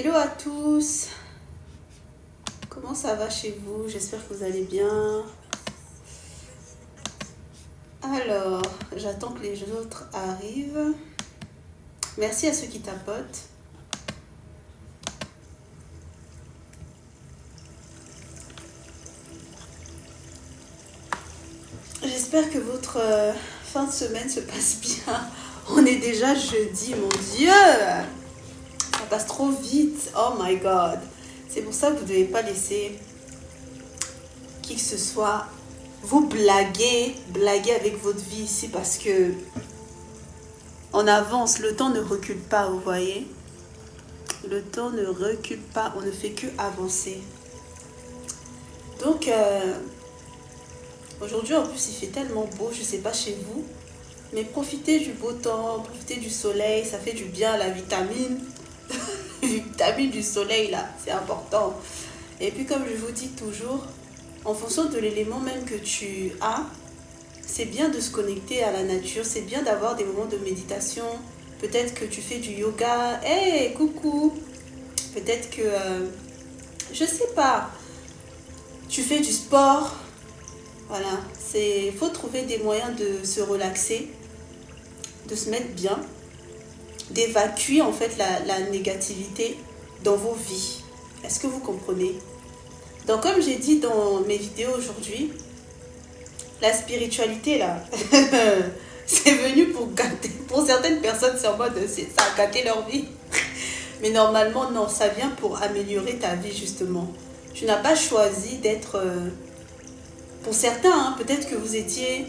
Hello à tous, comment ça va chez vous? J'espère que vous allez bien. Alors, j'attends que les autres arrivent. Merci à ceux qui tapotent. J'espère que votre fin de semaine se passe bien. On est déjà jeudi, mon Dieu! Ça passe trop vite, oh my god. C'est pour ça que vous ne devez pas laisser qui que ce soit vous blaguer avec votre vie ici parce que on avance, le temps ne recule pas, vous voyez. Le temps ne recule pas, on ne fait que avancer. Donc, aujourd'hui en plus il fait tellement beau, je ne sais pas chez vous, mais profitez du beau temps, profitez du soleil, ça fait du bien, la vitamine. Vitamine du soleil là, c'est important. Et puis comme je vous dis toujours, en fonction de l'élément même que tu as, c'est bien de se connecter à la nature, c'est bien d'avoir des moments de méditation. Peut-être que tu fais du yoga, hey, coucou. Peut-être que, je sais pas, tu fais du sport. Voilà, il faut trouver des moyens de se relaxer, de se mettre bien, d'évacuer en fait la négativité dans vos vies. Est-ce que vous comprenez? Donc comme j'ai dit dans mes vidéos aujourd'hui, la spiritualité là, c'est venu pour gâter. Pour certaines personnes, c'est en mode ça a gâté leur vie. Mais normalement, non, ça vient pour améliorer ta vie justement. Tu n'as pas choisi d'être... pour certains, hein, peut-être que vous étiez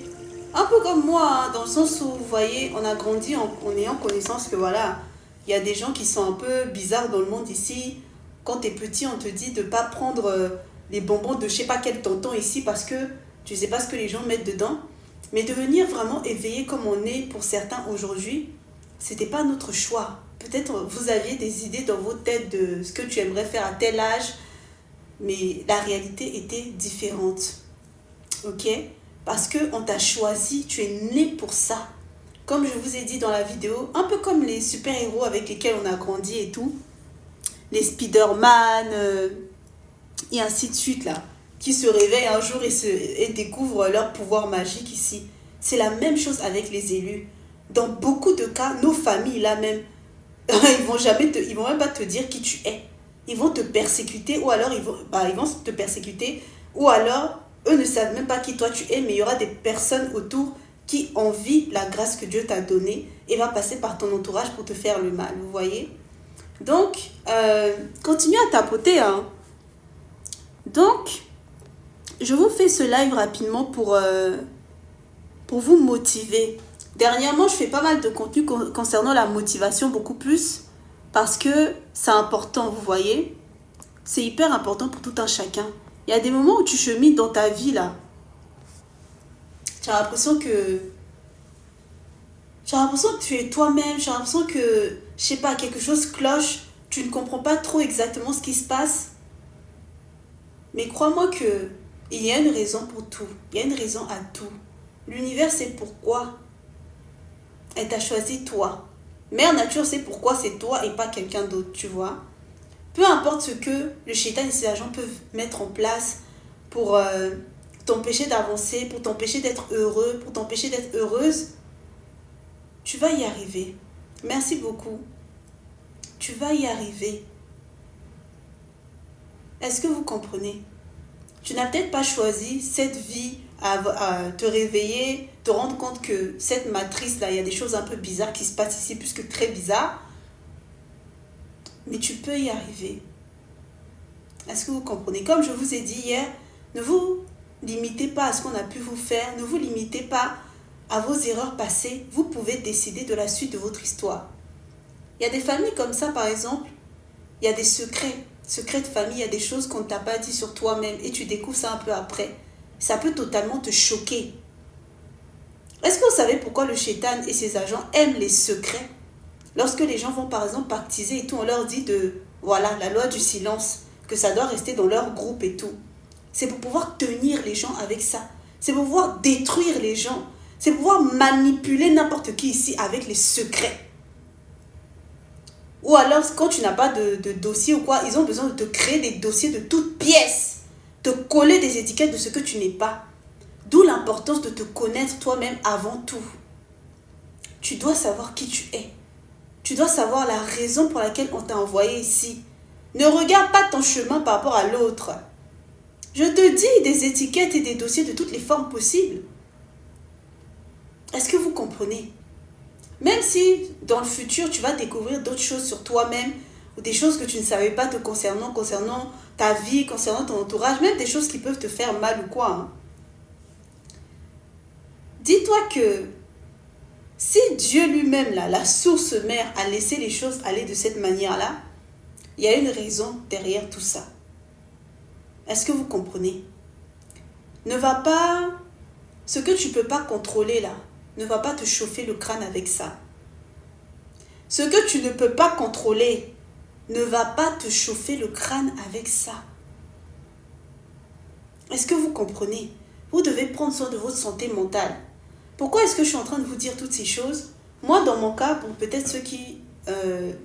un peu comme moi, hein, dans le sens où, vous voyez, on a grandi en ayant connaissance que voilà, il y a des gens qui sont un peu bizarres dans le monde ici. Quand tu es petit, on te dit de ne pas prendre les bonbons de je sais pas quel tonton ici parce que tu ne sais pas ce que les gens mettent dedans. Mais devenir vraiment éveillé comme on est pour certains aujourd'hui, c'était pas notre choix. Peut-être vous aviez des idées dans vos têtes de ce que tu aimerais faire à tel âge, mais la réalité était différente. Ok? Parce qu'on t'a choisi, tu es né pour ça. Comme je vous ai dit dans la vidéo, un peu comme les super-héros avec lesquels on a grandi et tout, les Spider-Man et ainsi de suite là, qui se réveillent un jour et découvrent leur pouvoir magique ici. C'est la même chose avec les élus. Dans beaucoup de cas, nos familles là même, ils vont même pas te dire qui tu es. Ils vont te persécuter ou alors ils vont te persécuter ou alors eux ne savent même pas qui toi tu es, mais il y aura des personnes autour qui envient la grâce que Dieu t'a donnée et va passer par ton entourage pour te faire le mal, vous voyez. Donc, continuez à tapoter, hein. Donc, je vous fais ce live rapidement pour vous motiver. Dernièrement, je fais pas mal de contenu concernant la motivation, beaucoup plus, parce que c'est important, vous voyez. C'est hyper important pour tout un chacun. Il y a des moments où tu chemines dans ta vie, là. Tu as l'impression que tu es toi-même, tu as l'impression que, je sais pas, quelque chose cloche, tu ne comprends pas trop exactement ce qui se passe. Mais crois-moi que il y a une raison pour tout. Il y a une raison à tout. L'univers sait pourquoi elle t'a choisi toi. Mère Nature sait pourquoi c'est toi et pas quelqu'un d'autre, tu vois. Peu importe ce que le shaitan et ses agents peuvent mettre en place pour t'empêcher d'avancer, pour t'empêcher d'être heureux, pour t'empêcher d'être heureuse, tu vas y arriver. Merci beaucoup. Tu vas y arriver. Est-ce que vous comprenez? Tu n'as peut-être pas choisi cette vie à te réveiller, te rendre compte que cette matrice-là, il y a des choses un peu bizarres qui se passent ici, plus que très bizarres. Mais tu peux y arriver. Est-ce que vous comprenez? Comme je vous ai dit hier, ne vous limitez pas à ce qu'on a pu vous faire, ne vous limitez pas à vos erreurs passées. Vous pouvez décider de la suite de votre histoire. Il y a des familles comme ça, par exemple, il y a des secrets de famille, il y a des choses qu'on ne t'a pas dit sur toi-même et tu découvres ça un peu après. Ça peut totalement te choquer. Est-ce que vous savez pourquoi le shaitan et ses agents aiment les secrets? Lorsque les gens vont par exemple pactiser et tout, on leur dit voilà, la loi du silence, que ça doit rester dans leur groupe et tout. C'est pour pouvoir tenir les gens avec ça. C'est pour pouvoir détruire les gens. C'est pour pouvoir manipuler n'importe qui ici avec les secrets. Ou alors, quand tu n'as pas de dossier ou quoi, ils ont besoin de te créer des dossiers de toutes pièces. Te coller des étiquettes de ce que tu n'es pas. D'où l'importance de te connaître toi-même avant tout. Tu dois savoir qui tu es. Tu dois savoir la raison pour laquelle on t'a envoyé ici. Ne regarde pas ton chemin par rapport à l'autre. Je te dis des étiquettes et des dossiers de toutes les formes possibles. Est-ce que vous comprenez? Même si dans le futur, tu vas découvrir d'autres choses sur toi-même ou des choses que tu ne savais pas te concernant ta vie, concernant ton entourage, même des choses qui peuvent te faire mal ou quoi. Hein. Dis-toi que si Dieu lui-même, là, la source mère, a laissé les choses aller de cette manière-là, il y a une raison derrière tout ça. Est-ce que vous comprenez? Ne va pas... Ce que tu ne peux pas contrôler là, ne va pas te chauffer le crâne avec ça. Ce que tu ne peux pas contrôler ne va pas te chauffer le crâne avec ça. Est-ce que vous comprenez? Vous devez prendre soin de votre santé mentale. Pourquoi est-ce que je suis en train de vous dire toutes ces choses? Moi, dans mon cas, pour peut-être ceux qui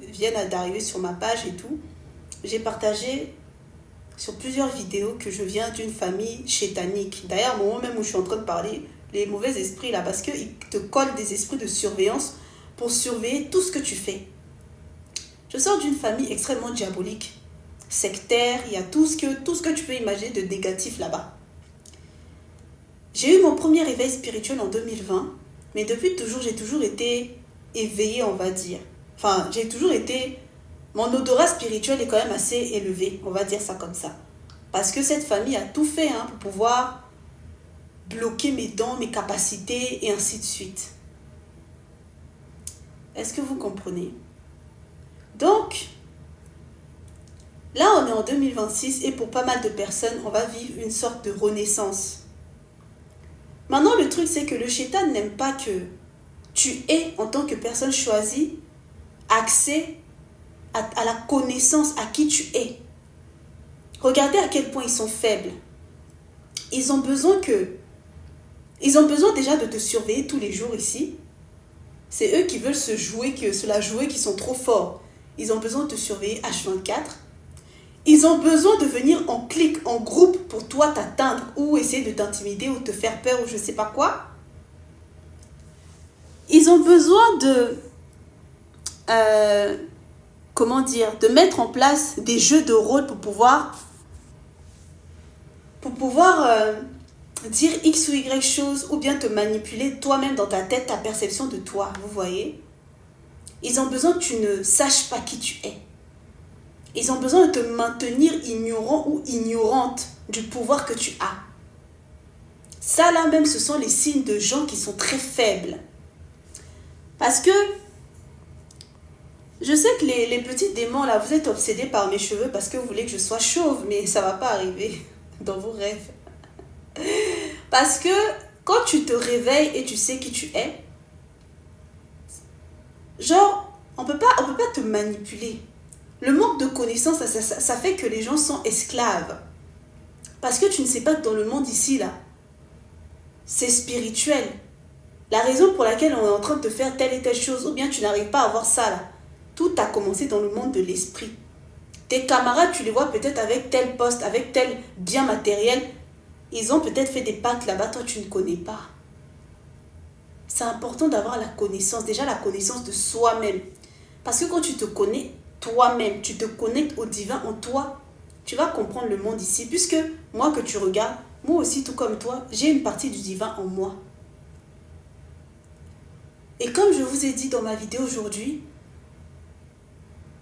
viennent d'arriver sur ma page et tout, j'ai partagé sur plusieurs vidéos que je viens d'une famille chétanique. D'ailleurs, au moment même où je suis en train de parler, les mauvais esprits là, parce qu'ils te collent des esprits de surveillance pour surveiller tout ce que tu fais. Je sors d'une famille extrêmement diabolique, sectaire, il y a tout ce que tu peux imaginer de négatif là-bas. J'ai eu mon premier éveil spirituel en 2020, mais depuis toujours, j'ai toujours été éveillée, on va dire. Enfin, j'ai toujours été... Mon odorat spirituel est quand même assez élevé, on va dire ça comme ça. Parce que cette famille a tout fait pour pouvoir bloquer mes dons, mes capacités et ainsi de suite. Est-ce que vous comprenez? Donc, là on est en 2026 et pour pas mal de personnes, on va vivre une sorte de renaissance. Maintenant, le truc, c'est que le Shaitan n'aime pas que tu aies, en tant que personne choisie, accès à la connaissance, à qui tu es. Regardez à quel point ils sont faibles. Ils ont besoin déjà de te surveiller tous les jours ici. C'est eux qui veulent se la jouer, qui sont trop forts. Ils ont besoin de te surveiller H24. Ils ont besoin de venir en clic, en groupe pour toi t'atteindre ou essayer de t'intimider ou te faire peur ou je ne sais pas quoi. Ils ont besoin de... de mettre en place des jeux de rôle pour pouvoir dire X ou Y chose ou bien te manipuler toi-même dans ta tête, ta perception de toi, vous voyez. Ils ont besoin que tu ne saches pas qui tu es. Ils ont besoin de te maintenir ignorant ou ignorante du pouvoir que tu as. Ça là même, ce sont les signes de gens qui sont très faibles. Parce que je sais que les petits démons là, vous êtes obsédés par mes cheveux parce que vous voulez que je sois chauve, mais ça ne va pas arriver dans vos rêves. Parce que quand tu te réveilles et tu sais qui tu es, genre, on peut pas te manipuler. Le manque de connaissances, ça fait que les gens sont esclaves. Parce que tu ne sais pas que dans le monde ici, là, c'est spirituel. La raison pour laquelle on est en train de te faire telle et telle chose, ou bien tu n'arrives pas à voir ça, là, tout a commencé dans le monde de l'esprit. Tes camarades, tu les vois peut-être avec tel poste, avec tel bien matériel. Ils ont peut-être fait des pactes là-bas, toi tu ne connais pas. C'est important d'avoir la connaissance, déjà la connaissance de soi-même. Parce que quand tu te connais toi-même, tu te connectes au divin en toi, tu vas comprendre le monde ici. Puisque moi que tu regardes, moi aussi tout comme toi, j'ai une partie du divin en moi. Et comme je vous ai dit dans ma vidéo aujourd'hui,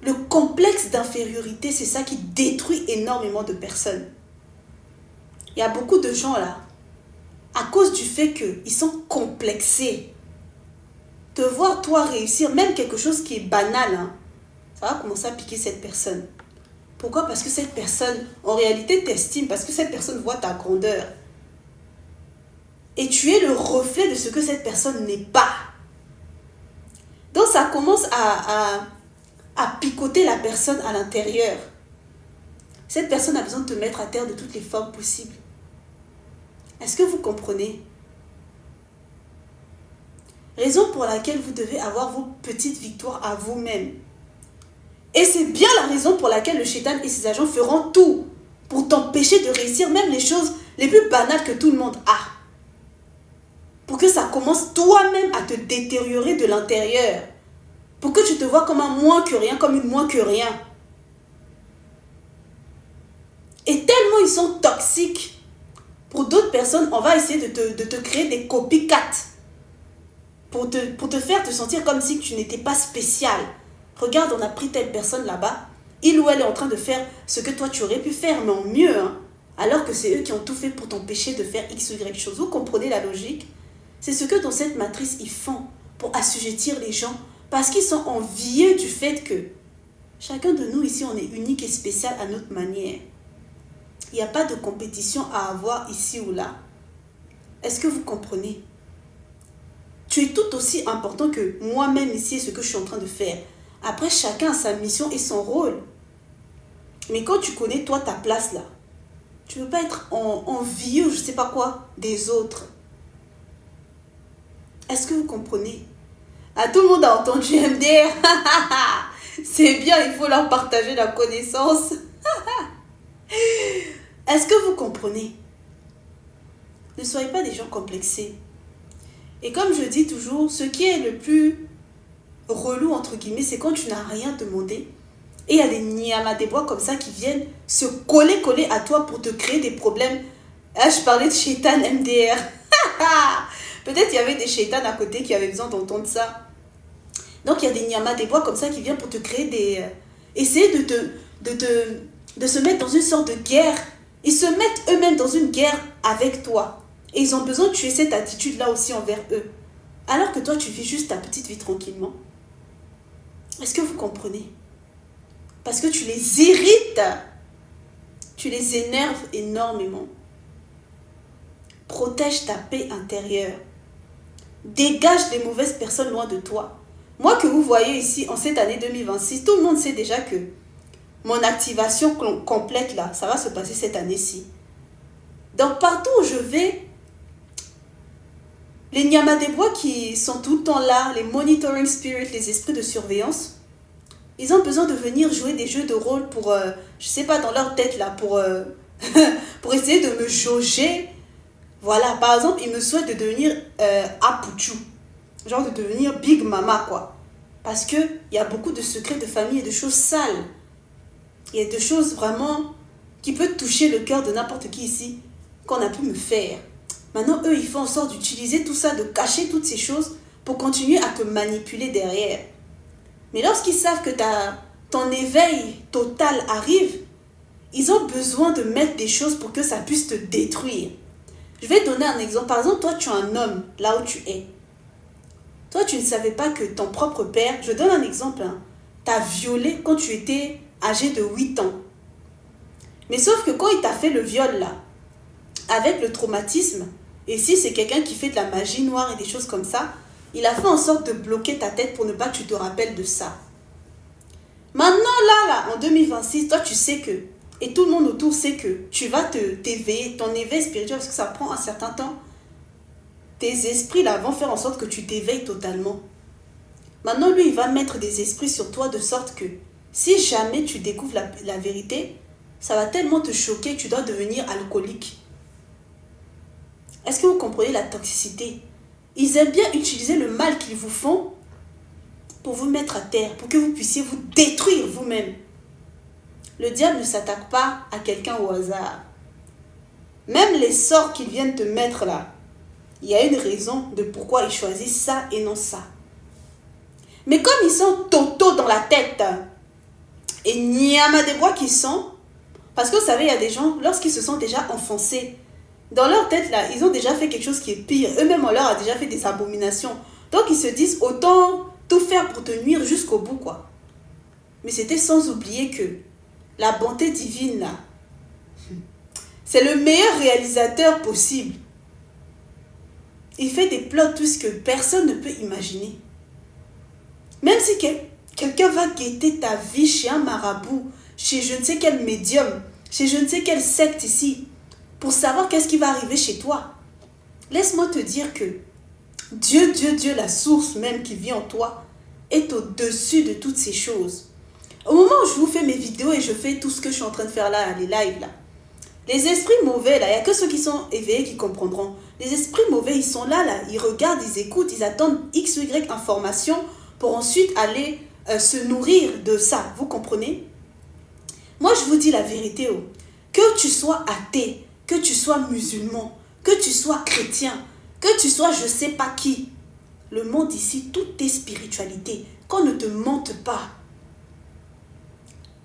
le complexe d'infériorité, c'est ça qui détruit énormément de personnes. Il y a beaucoup de gens là, à cause du fait qu'ils sont complexés. Te voir toi réussir, même quelque chose qui est banal, ça va commencer à piquer cette personne. Pourquoi? Parce que cette personne, en réalité, t'estime, parce que cette personne voit ta grandeur. Et tu es le reflet de ce que cette personne n'est pas. Donc ça commence à picoter la personne à l'intérieur. Cette personne a besoin de te mettre à terre de toutes les formes possibles. Est-ce que vous comprenez? Raison pour laquelle vous devez avoir vos petites victoires à vous-même. Et c'est bien la raison pour laquelle le Shaitan et ses agents feront tout pour t'empêcher de réussir même les choses les plus banales que tout le monde a. Pour que ça commence toi-même à te détériorer de l'intérieur. Pour que tu te vois comme un moins que rien, comme une moins que rien. Et tellement ils sont toxiques, pour d'autres personnes, on va essayer de te créer des copycats. Pour te faire te sentir comme si tu n'étais pas spécial. Regarde, on a pris telle personne là-bas. Il ou elle est en train de faire ce que toi tu aurais pu faire, mais en mieux. Hein, alors que c'est eux qui ont tout fait pour t'empêcher de faire X ou Y chose. Vous comprenez la logique? C'est ce que dans cette matrice, ils font pour assujettir les gens. Parce qu'ils sont envieux du fait que chacun de nous ici, on est unique et spécial à notre manière. Il n'y a pas de compétition à avoir ici ou là. Est-ce que vous comprenez? Tu es tout aussi important que moi-même ici et ce que je suis en train de faire. Après, chacun a sa mission et son rôle. Mais quand tu connais, toi, ta place là, tu ne peux pas être envieux, je ne sais pas quoi, des autres. Est-ce que vous comprenez? Ah, tout le monde a entendu MDR. C'est bien, il faut leur partager la connaissance. Est-ce que vous comprenez? Ne soyez pas des gens complexés. Et comme je dis toujours, ce qui est le plus relou, entre guillemets, c'est quand tu n'as rien demandé. Et il y a des niamas, des bois comme ça qui viennent se coller à toi pour te créer des problèmes. Là, je parlais de Shaitan MDR. Peut-être il y avait des Shaitans à côté qui avaient besoin d'entendre ça. Donc il y a des niamas, des bois comme ça qui viennent pour te créer des... Essayer de se mettre dans une sorte de guerre. Ils se mettent eux-mêmes dans une guerre avec toi. Et ils ont besoin de tuer cette attitude-là aussi envers eux. Alors que toi, tu vis juste ta petite vie tranquillement. Est-ce que vous comprenez? Parce que tu les irrites. Tu les énerves énormément. Protège ta paix intérieure. Dégage les mauvaises personnes loin de toi. Moi que vous voyez ici, en cette année 2026, tout le monde sait déjà que mon activation complète là, ça va se passer cette année-ci. Donc partout où je vais, les Nyama des bois qui sont tout le temps là, les monitoring spirits, les esprits de surveillance, ils ont besoin de venir jouer des jeux de rôle pour, je sais pas, dans leur tête là, pour essayer de me jauger. Voilà, par exemple, ils me souhaitent de devenir Apuchu, genre de devenir Big Mama quoi. Parce qu'il y a beaucoup de secrets de famille et de choses sales. Il y a des choses vraiment qui peuvent toucher le cœur de n'importe qui ici, qu'on a pu me faire. Maintenant, eux, ils font en sorte d'utiliser tout ça, de cacher toutes ces choses pour continuer à te manipuler derrière. Mais lorsqu'ils savent que ton éveil total arrive, ils ont besoin de mettre des choses pour que ça puisse te détruire. Je vais te donner un exemple. Par exemple, toi, tu es un homme, là où tu es. Toi, tu ne savais pas que ton propre père, je donne un exemple, hein, t'a violé quand tu étais âgé de 8 ans. Mais sauf que quand il t'a fait le viol, là, avec le traumatisme, et si c'est quelqu'un qui fait de la magie noire et des choses comme ça, il a fait en sorte de bloquer ta tête pour ne pas que tu te rappelles de ça. Maintenant, là, en 2026, toi, tu sais que, et tout le monde autour sait que tu vas t'éveiller, ton éveil spirituel, parce que ça prend un certain temps. Tes esprits, là, vont faire en sorte que tu t'éveilles totalement. Maintenant, lui, il va mettre des esprits sur toi de sorte que, si jamais tu découvres la vérité, ça va tellement te choquer que tu dois devenir alcoolique. Est-ce que vous comprenez la toxicité? Ils aiment bien utiliser le mal qu'ils vous font pour vous mettre à terre, pour que vous puissiez vous détruire vous-même. Le diable ne s'attaque pas à quelqu'un au hasard. Même les sorts qu'ils viennent te mettre là, il y a une raison de pourquoi ils choisissent ça et non ça. Mais comme ils sont totaux dans la tête, et niama des bois qui sont, parce que vous savez, il y a des gens, lorsqu'ils se sont déjà enfoncés, dans leur tête là, ils ont déjà fait quelque chose qui est pire. Eux-mêmes, on leur a déjà fait des abominations. Donc ils se disent, autant tout faire pour te nuire jusqu'au bout quoi. Mais c'était sans oublier que la bonté divine là, c'est le meilleur réalisateur possible. Il fait des plots twists que personne ne peut imaginer. Même si quelqu'un va guetter ta vie chez un marabout, chez je ne sais quel médium, chez je ne sais quelle secte ici, pour savoir qu'est-ce qui va arriver chez toi. Laisse-moi te dire que Dieu, la source même qui vit en toi, est au-dessus de toutes ces choses. Au moment où je vous fais mes vidéos et je fais tout ce que je suis en train de faire là, les lives là, les esprits mauvais là, il n'y a que ceux qui sont éveillés qui comprendront. Les esprits mauvais, ils sont là, ils regardent, ils écoutent, ils attendent X ou Y information pour ensuite aller se nourrir de ça. Vous comprenez? Moi, je vous dis la vérité. Oh. Que tu sois athée, que tu sois musulman, que tu sois chrétien, que tu sois je sais pas qui, le monde ici, tout est spiritualité. Qu'on ne te mente pas.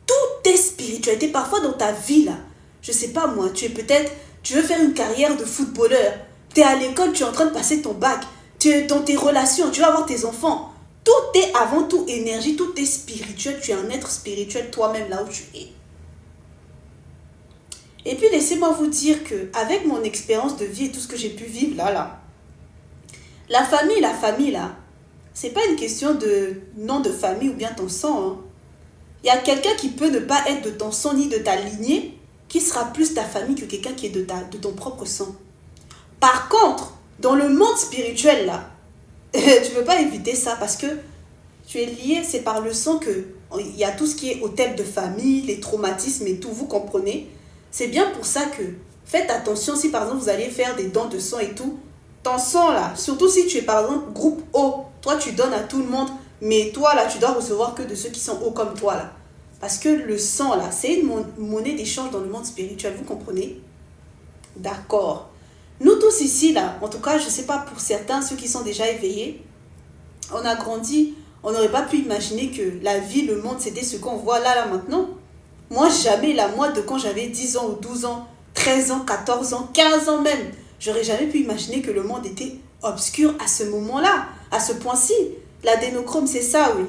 Tout est spiritualité. Parfois dans ta vie là, je sais pas moi, tu veux faire une carrière de footballeur. Tu es à l'école, tu es en train de passer ton bac. Tu es dans tes relations, tu vas avoir tes enfants. Tout est avant tout énergie, tout est spirituel. Tu es un être spirituel toi-même là où tu es. Et puis laissez-moi vous dire que avec mon expérience de vie et tout ce que j'ai pu vivre là, la famille là, c'est pas une question de nom de famille ou bien ton sang. Hein. Il y a quelqu'un qui peut ne pas être de ton sang ni de ta lignée, qui sera plus ta famille que quelqu'un qui est de ton propre sang. Par contre, dans le monde spirituel là, tu ne peux pas éviter ça parce que tu es lié, c'est par le sang que il y a tout ce qui est hôtel de famille, les traumatismes et tout, vous comprenez? C'est bien pour ça que faites attention si par exemple vous allez faire des dons de sang et tout, ton sang là, surtout si tu es par exemple groupe O, toi tu donnes à tout le monde, mais toi là tu dois recevoir que de ceux qui sont hauts comme toi là. Parce que le sang là, c'est une monnaie d'échange dans le monde spirituel, vous comprenez? D'accord. Nous tous ici là, en tout cas je ne sais pas pour certains, ceux qui sont déjà éveillés, on a grandi, on n'aurait pas pu imaginer que la vie, le monde c'était ce qu'on voit là maintenant. Moi jamais là, moi de quand j'avais 10 ans ou 12 ans, 13 ans, 14 ans, 15 ans même, j'aurais jamais pu imaginer que le monde était obscur à ce moment-là, à ce point-ci. L'adénochrome c'est ça, oui.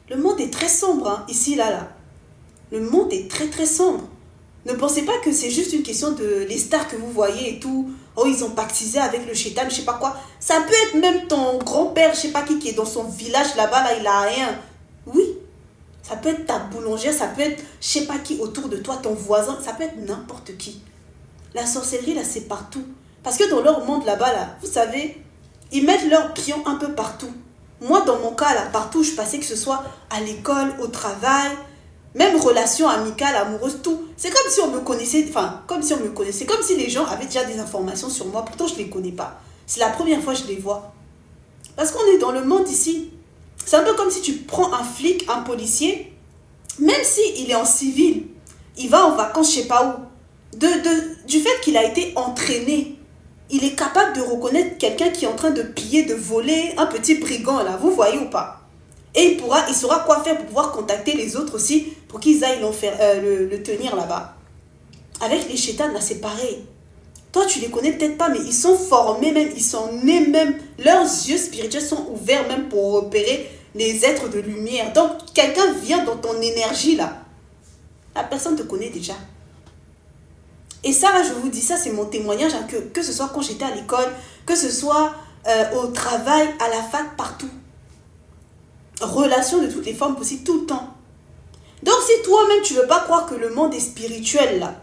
Le monde est très sombre, hein, ici, là. Le monde est très, très sombre. Ne pensez pas que c'est juste une question de les stars que vous voyez et tout. Oh, ils ont pactisé avec le chétan, je sais pas quoi. Ça peut être même ton grand-père, je sais pas qui est dans son village là-bas, là, il a rien. Oui. Ça peut être ta boulangère, ça peut être je sais pas qui autour de toi, ton voisin. Ça peut être n'importe qui. La sorcellerie, là, c'est partout. Parce que dans leur monde là-bas, là, vous savez, ils mettent leurs pions un peu partout. Moi, dans mon cas, là, partout où je passais, que ce soit à l'école, au travail, même relations amicales, amoureuses, tout. C'est comme si on me connaissait, comme si les gens avaient déjà des informations sur moi. Pourtant, je ne les connais pas. C'est la première fois que je les vois. Parce qu'on est dans le monde ici. C'est un peu comme si tu prends un flic, un policier, même s'il est en civil, il va en vacances, je ne sais pas où. Du fait qu'il a été entraîné, il est capable de reconnaître quelqu'un qui est en train de piller, de voler, un petit brigand là, vous voyez ou pas? Et il saura quoi faire pour pouvoir contacter les autres aussi, pour qu'ils aillent le tenir là-bas. Avec les chétans là, c'est pareil. Toi, tu les connais peut-être pas, mais ils sont formés même, ils sont nés même, leurs yeux spirituels sont ouverts même pour repérer les êtres de lumière. Donc, quelqu'un vient dans ton énergie là. La personne te connaît déjà. Et ça, là, je vous dis ça, c'est mon témoignage, hein, que ce soit quand j'étais à l'école, que ce soit au travail, à la fac, partout. Relations de toutes les formes possibles, tout le temps. Donc, si toi-même, tu ne veux pas croire que le monde est spirituel, là,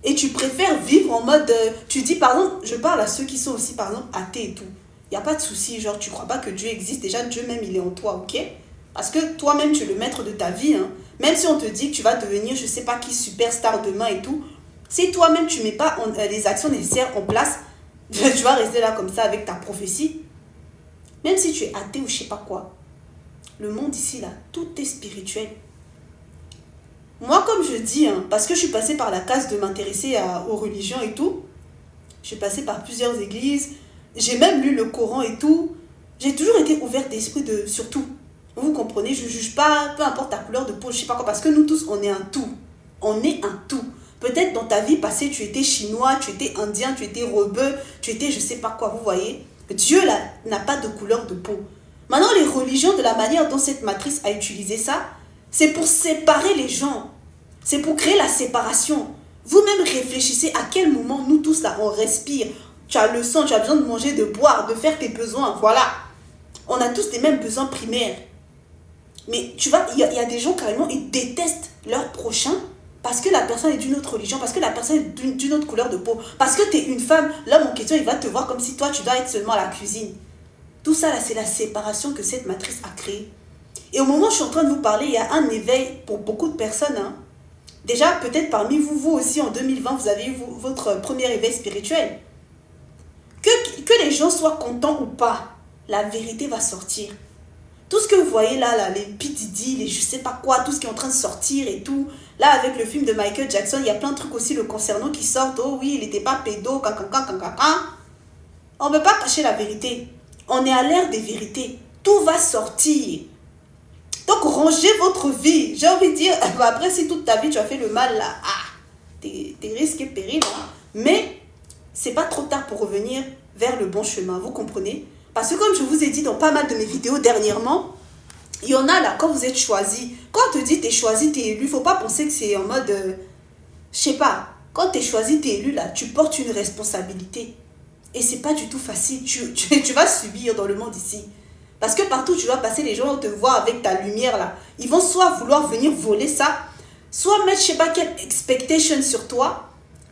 et tu préfères vivre en mode, tu dis, par exemple, je parle à ceux qui sont aussi, par exemple, athées et tout. Il n'y a pas de souci, genre, tu ne crois pas que Dieu existe. Déjà, Dieu même, il est en toi, ok? Parce que toi-même, tu es le maître de ta vie, hein. Même si on te dit que tu vas devenir, je ne sais pas qui, superstar demain et tout, si toi-même, tu ne mets pas les actions nécessaires en place, tu vas rester là comme ça avec ta prophétie. Même si tu es athée ou je ne sais pas quoi. Le monde ici, là, tout est spirituel. Moi, comme je dis, hein, parce que je suis passée par la case de m'intéresser aux religions et tout, je suis passée par plusieurs églises, j'ai même lu le Coran et tout, j'ai toujours été ouverte d'esprit sur tout. Vous comprenez, je ne juge pas, peu importe ta couleur de peau, je ne sais pas quoi, parce que nous tous, on est un tout. On est un tout. Peut-être dans ta vie passée, tu étais chinois, tu étais indien, tu étais rebeu, tu étais je ne sais pas quoi, vous voyez. Dieu là n'a pas de couleur de peau. Maintenant, les religions, de la manière dont cette matrice a utilisé ça, c'est pour séparer les gens. C'est pour créer la séparation. Vous-même réfléchissez à quel moment nous tous là, on respire. Tu as le sang, tu as besoin de manger, de boire, de faire tes besoins, voilà. On a tous les mêmes besoins primaires. Mais tu vois, il y a des gens carrément, ils détestent leur prochain parce que la personne est d'une autre religion, parce que la personne est d'une autre couleur de peau, parce que tu es une femme, l'homme en question, il va te voir comme si toi, tu dois être seulement à la cuisine. Tout ça, là, c'est la séparation que cette matrice a créée. Et au moment où je suis en train de vous parler, il y a un éveil pour beaucoup de personnes. Hein. Déjà, peut-être parmi vous, vous aussi, en 2020, vous avez eu votre premier éveil spirituel. Que les gens soient contents ou pas, la vérité va sortir. Tout ce que vous voyez là, les P. Diddy, les je sais pas quoi, tout ce qui est en train de sortir et tout. Là, avec le film de Michael Jackson, il y a plein de trucs aussi le concernant qui sortent. Oh oui, il n'était pas pédo, On ne peut pas cacher la vérité. On est à l'ère des vérités. Tout va sortir. Donc, rangez votre vie. J'ai envie de dire, après, si toute ta vie, tu as fait le mal, là, t'es risques et périls. Hein. Mais, c'est pas trop tard pour revenir vers le bon chemin. Vous comprenez? Parce que comme je vous ai dit dans pas mal de mes vidéos dernièrement, il y en a là, quand vous êtes choisi, quand on te dit t'es choisi, t'es élu, il ne faut pas penser que c'est en mode, je sais pas, quand t'es choisi, t'es élu là, tu portes une responsabilité. Et c'est pas du tout facile, tu vas subir dans le monde ici. Parce que partout tu vas passer, les gens te voient avec ta lumière là. Ils vont soit vouloir venir voler ça, soit mettre je sais pas quelle expectation sur toi.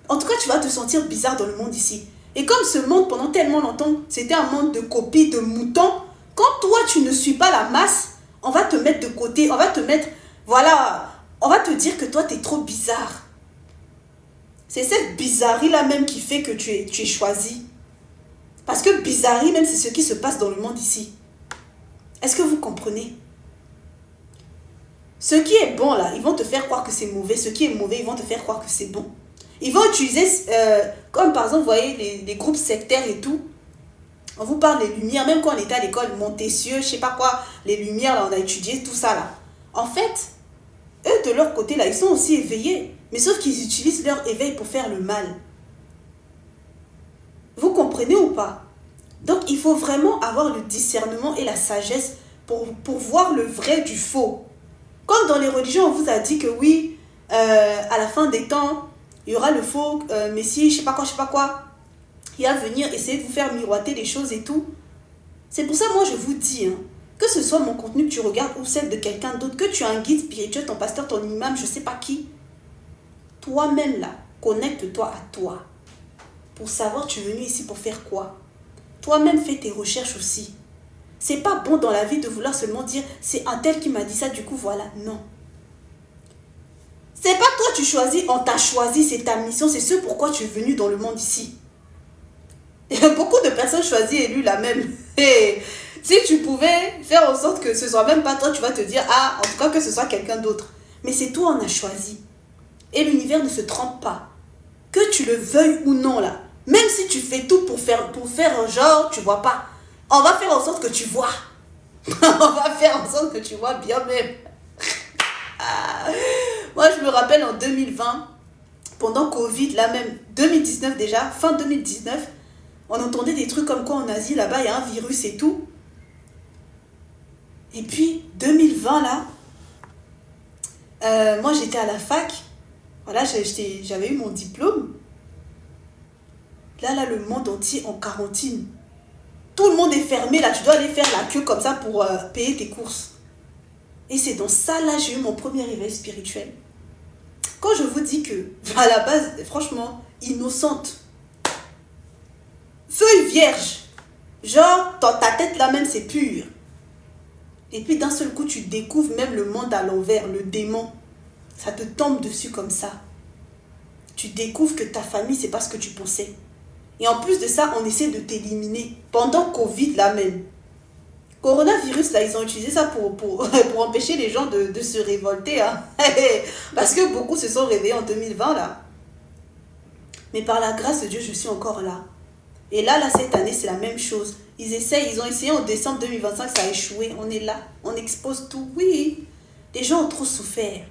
En tout cas, tu vas te sentir bizarre dans le monde ici. Et comme ce monde, pendant tellement longtemps, c'était un monde de copies, de moutons, quand toi, tu ne suis pas la masse, on va te mettre de côté, on va te mettre, voilà, on va te dire que toi, tu es trop bizarre. C'est cette bizarrerie-là même qui fait que tu es choisi. Parce que bizarrerie, même, c'est ce qui se passe dans le monde ici. Est-ce que vous comprenez? Ce qui est bon, là, ils vont te faire croire que c'est mauvais. Ce qui est mauvais, ils vont te faire croire que c'est bon. Ils vont utiliser, comme par exemple, vous voyez, les groupes sectaires et tout. On vous parle des lumières, même quand on était à l'école, Montessieux, je sais pas quoi, les lumières, là, on a étudié tout ça, là. En fait, eux, de leur côté, là, ils sont aussi éveillés. Mais sauf qu'ils utilisent leur éveil pour faire le mal. Vous comprenez ou pas? Donc, il faut vraiment avoir le discernement et la sagesse pour voir le vrai du faux. Comme dans les religions, on vous a dit que oui, à la fin des temps, il y aura le faux messie, je sais pas quoi. Il va venir essayer de vous faire miroiter les choses et tout. C'est pour ça, moi, je vous dis, hein, que ce soit mon contenu que tu regardes ou celle de quelqu'un d'autre, que tu as un guide spirituel, ton pasteur, ton imam, je sais pas qui, toi-même, là, connecte-toi à toi. Pour savoir, tu es venu ici pour faire quoi. Toi-même, fais tes recherches aussi. C'est pas bon dans la vie de vouloir seulement dire, c'est un tel qui m'a dit ça, du coup, voilà. Non. C'est pas toi tu choisis, on t'a choisi, c'est ta mission, c'est ce pourquoi tu es venu dans le monde ici. Il y a beaucoup de personnes choisies élues la même. Et si tu pouvais faire en sorte que ce soit même pas toi, tu vas te dire, ah, en tout cas que ce soit quelqu'un d'autre. Mais c'est toi on a choisi. Et l'univers ne se trompe pas. Que tu le veuilles ou non là. Même si tu fais tout pour faire un genre, tu vois pas. On va faire en sorte que tu vois. On va faire en sorte que tu vois bien même. Moi, je me rappelle en 2020, pendant Covid, là même, 2019 déjà, fin 2019, on entendait des trucs comme quoi en Asie, là-bas, il y a un virus et tout. Et puis, 2020, là, moi, j'étais à la fac. Voilà, j'avais eu mon diplôme. Là, le monde entier en quarantaine. Tout le monde est fermé, là, tu dois aller faire la queue comme ça pour payer tes courses. Et c'est dans ça, là, j'ai eu mon premier réveil spirituel. Quand je vous dis que, à la base, franchement, innocente, feuille vierge, genre, dans ta tête, là même, c'est pur. Et puis, d'un seul coup, tu découvres même le monde à l'envers, le démon. Ça te tombe dessus comme ça. Tu découvres que ta famille, c'est pas ce que tu pensais. Et en plus de ça, on essaie de t'éliminer. Pendant Covid, là même. Coronavirus, là, ils ont utilisé ça pour empêcher les gens de se révolter. Hein. Parce que beaucoup se sont réveillés en 2020, là. Mais par la grâce de Dieu, je suis encore là. Et là, cette année, c'est la même chose. Ils ont essayé en décembre 2025, ça a échoué. On est là, on expose tout. Oui, les gens ont trop souffert.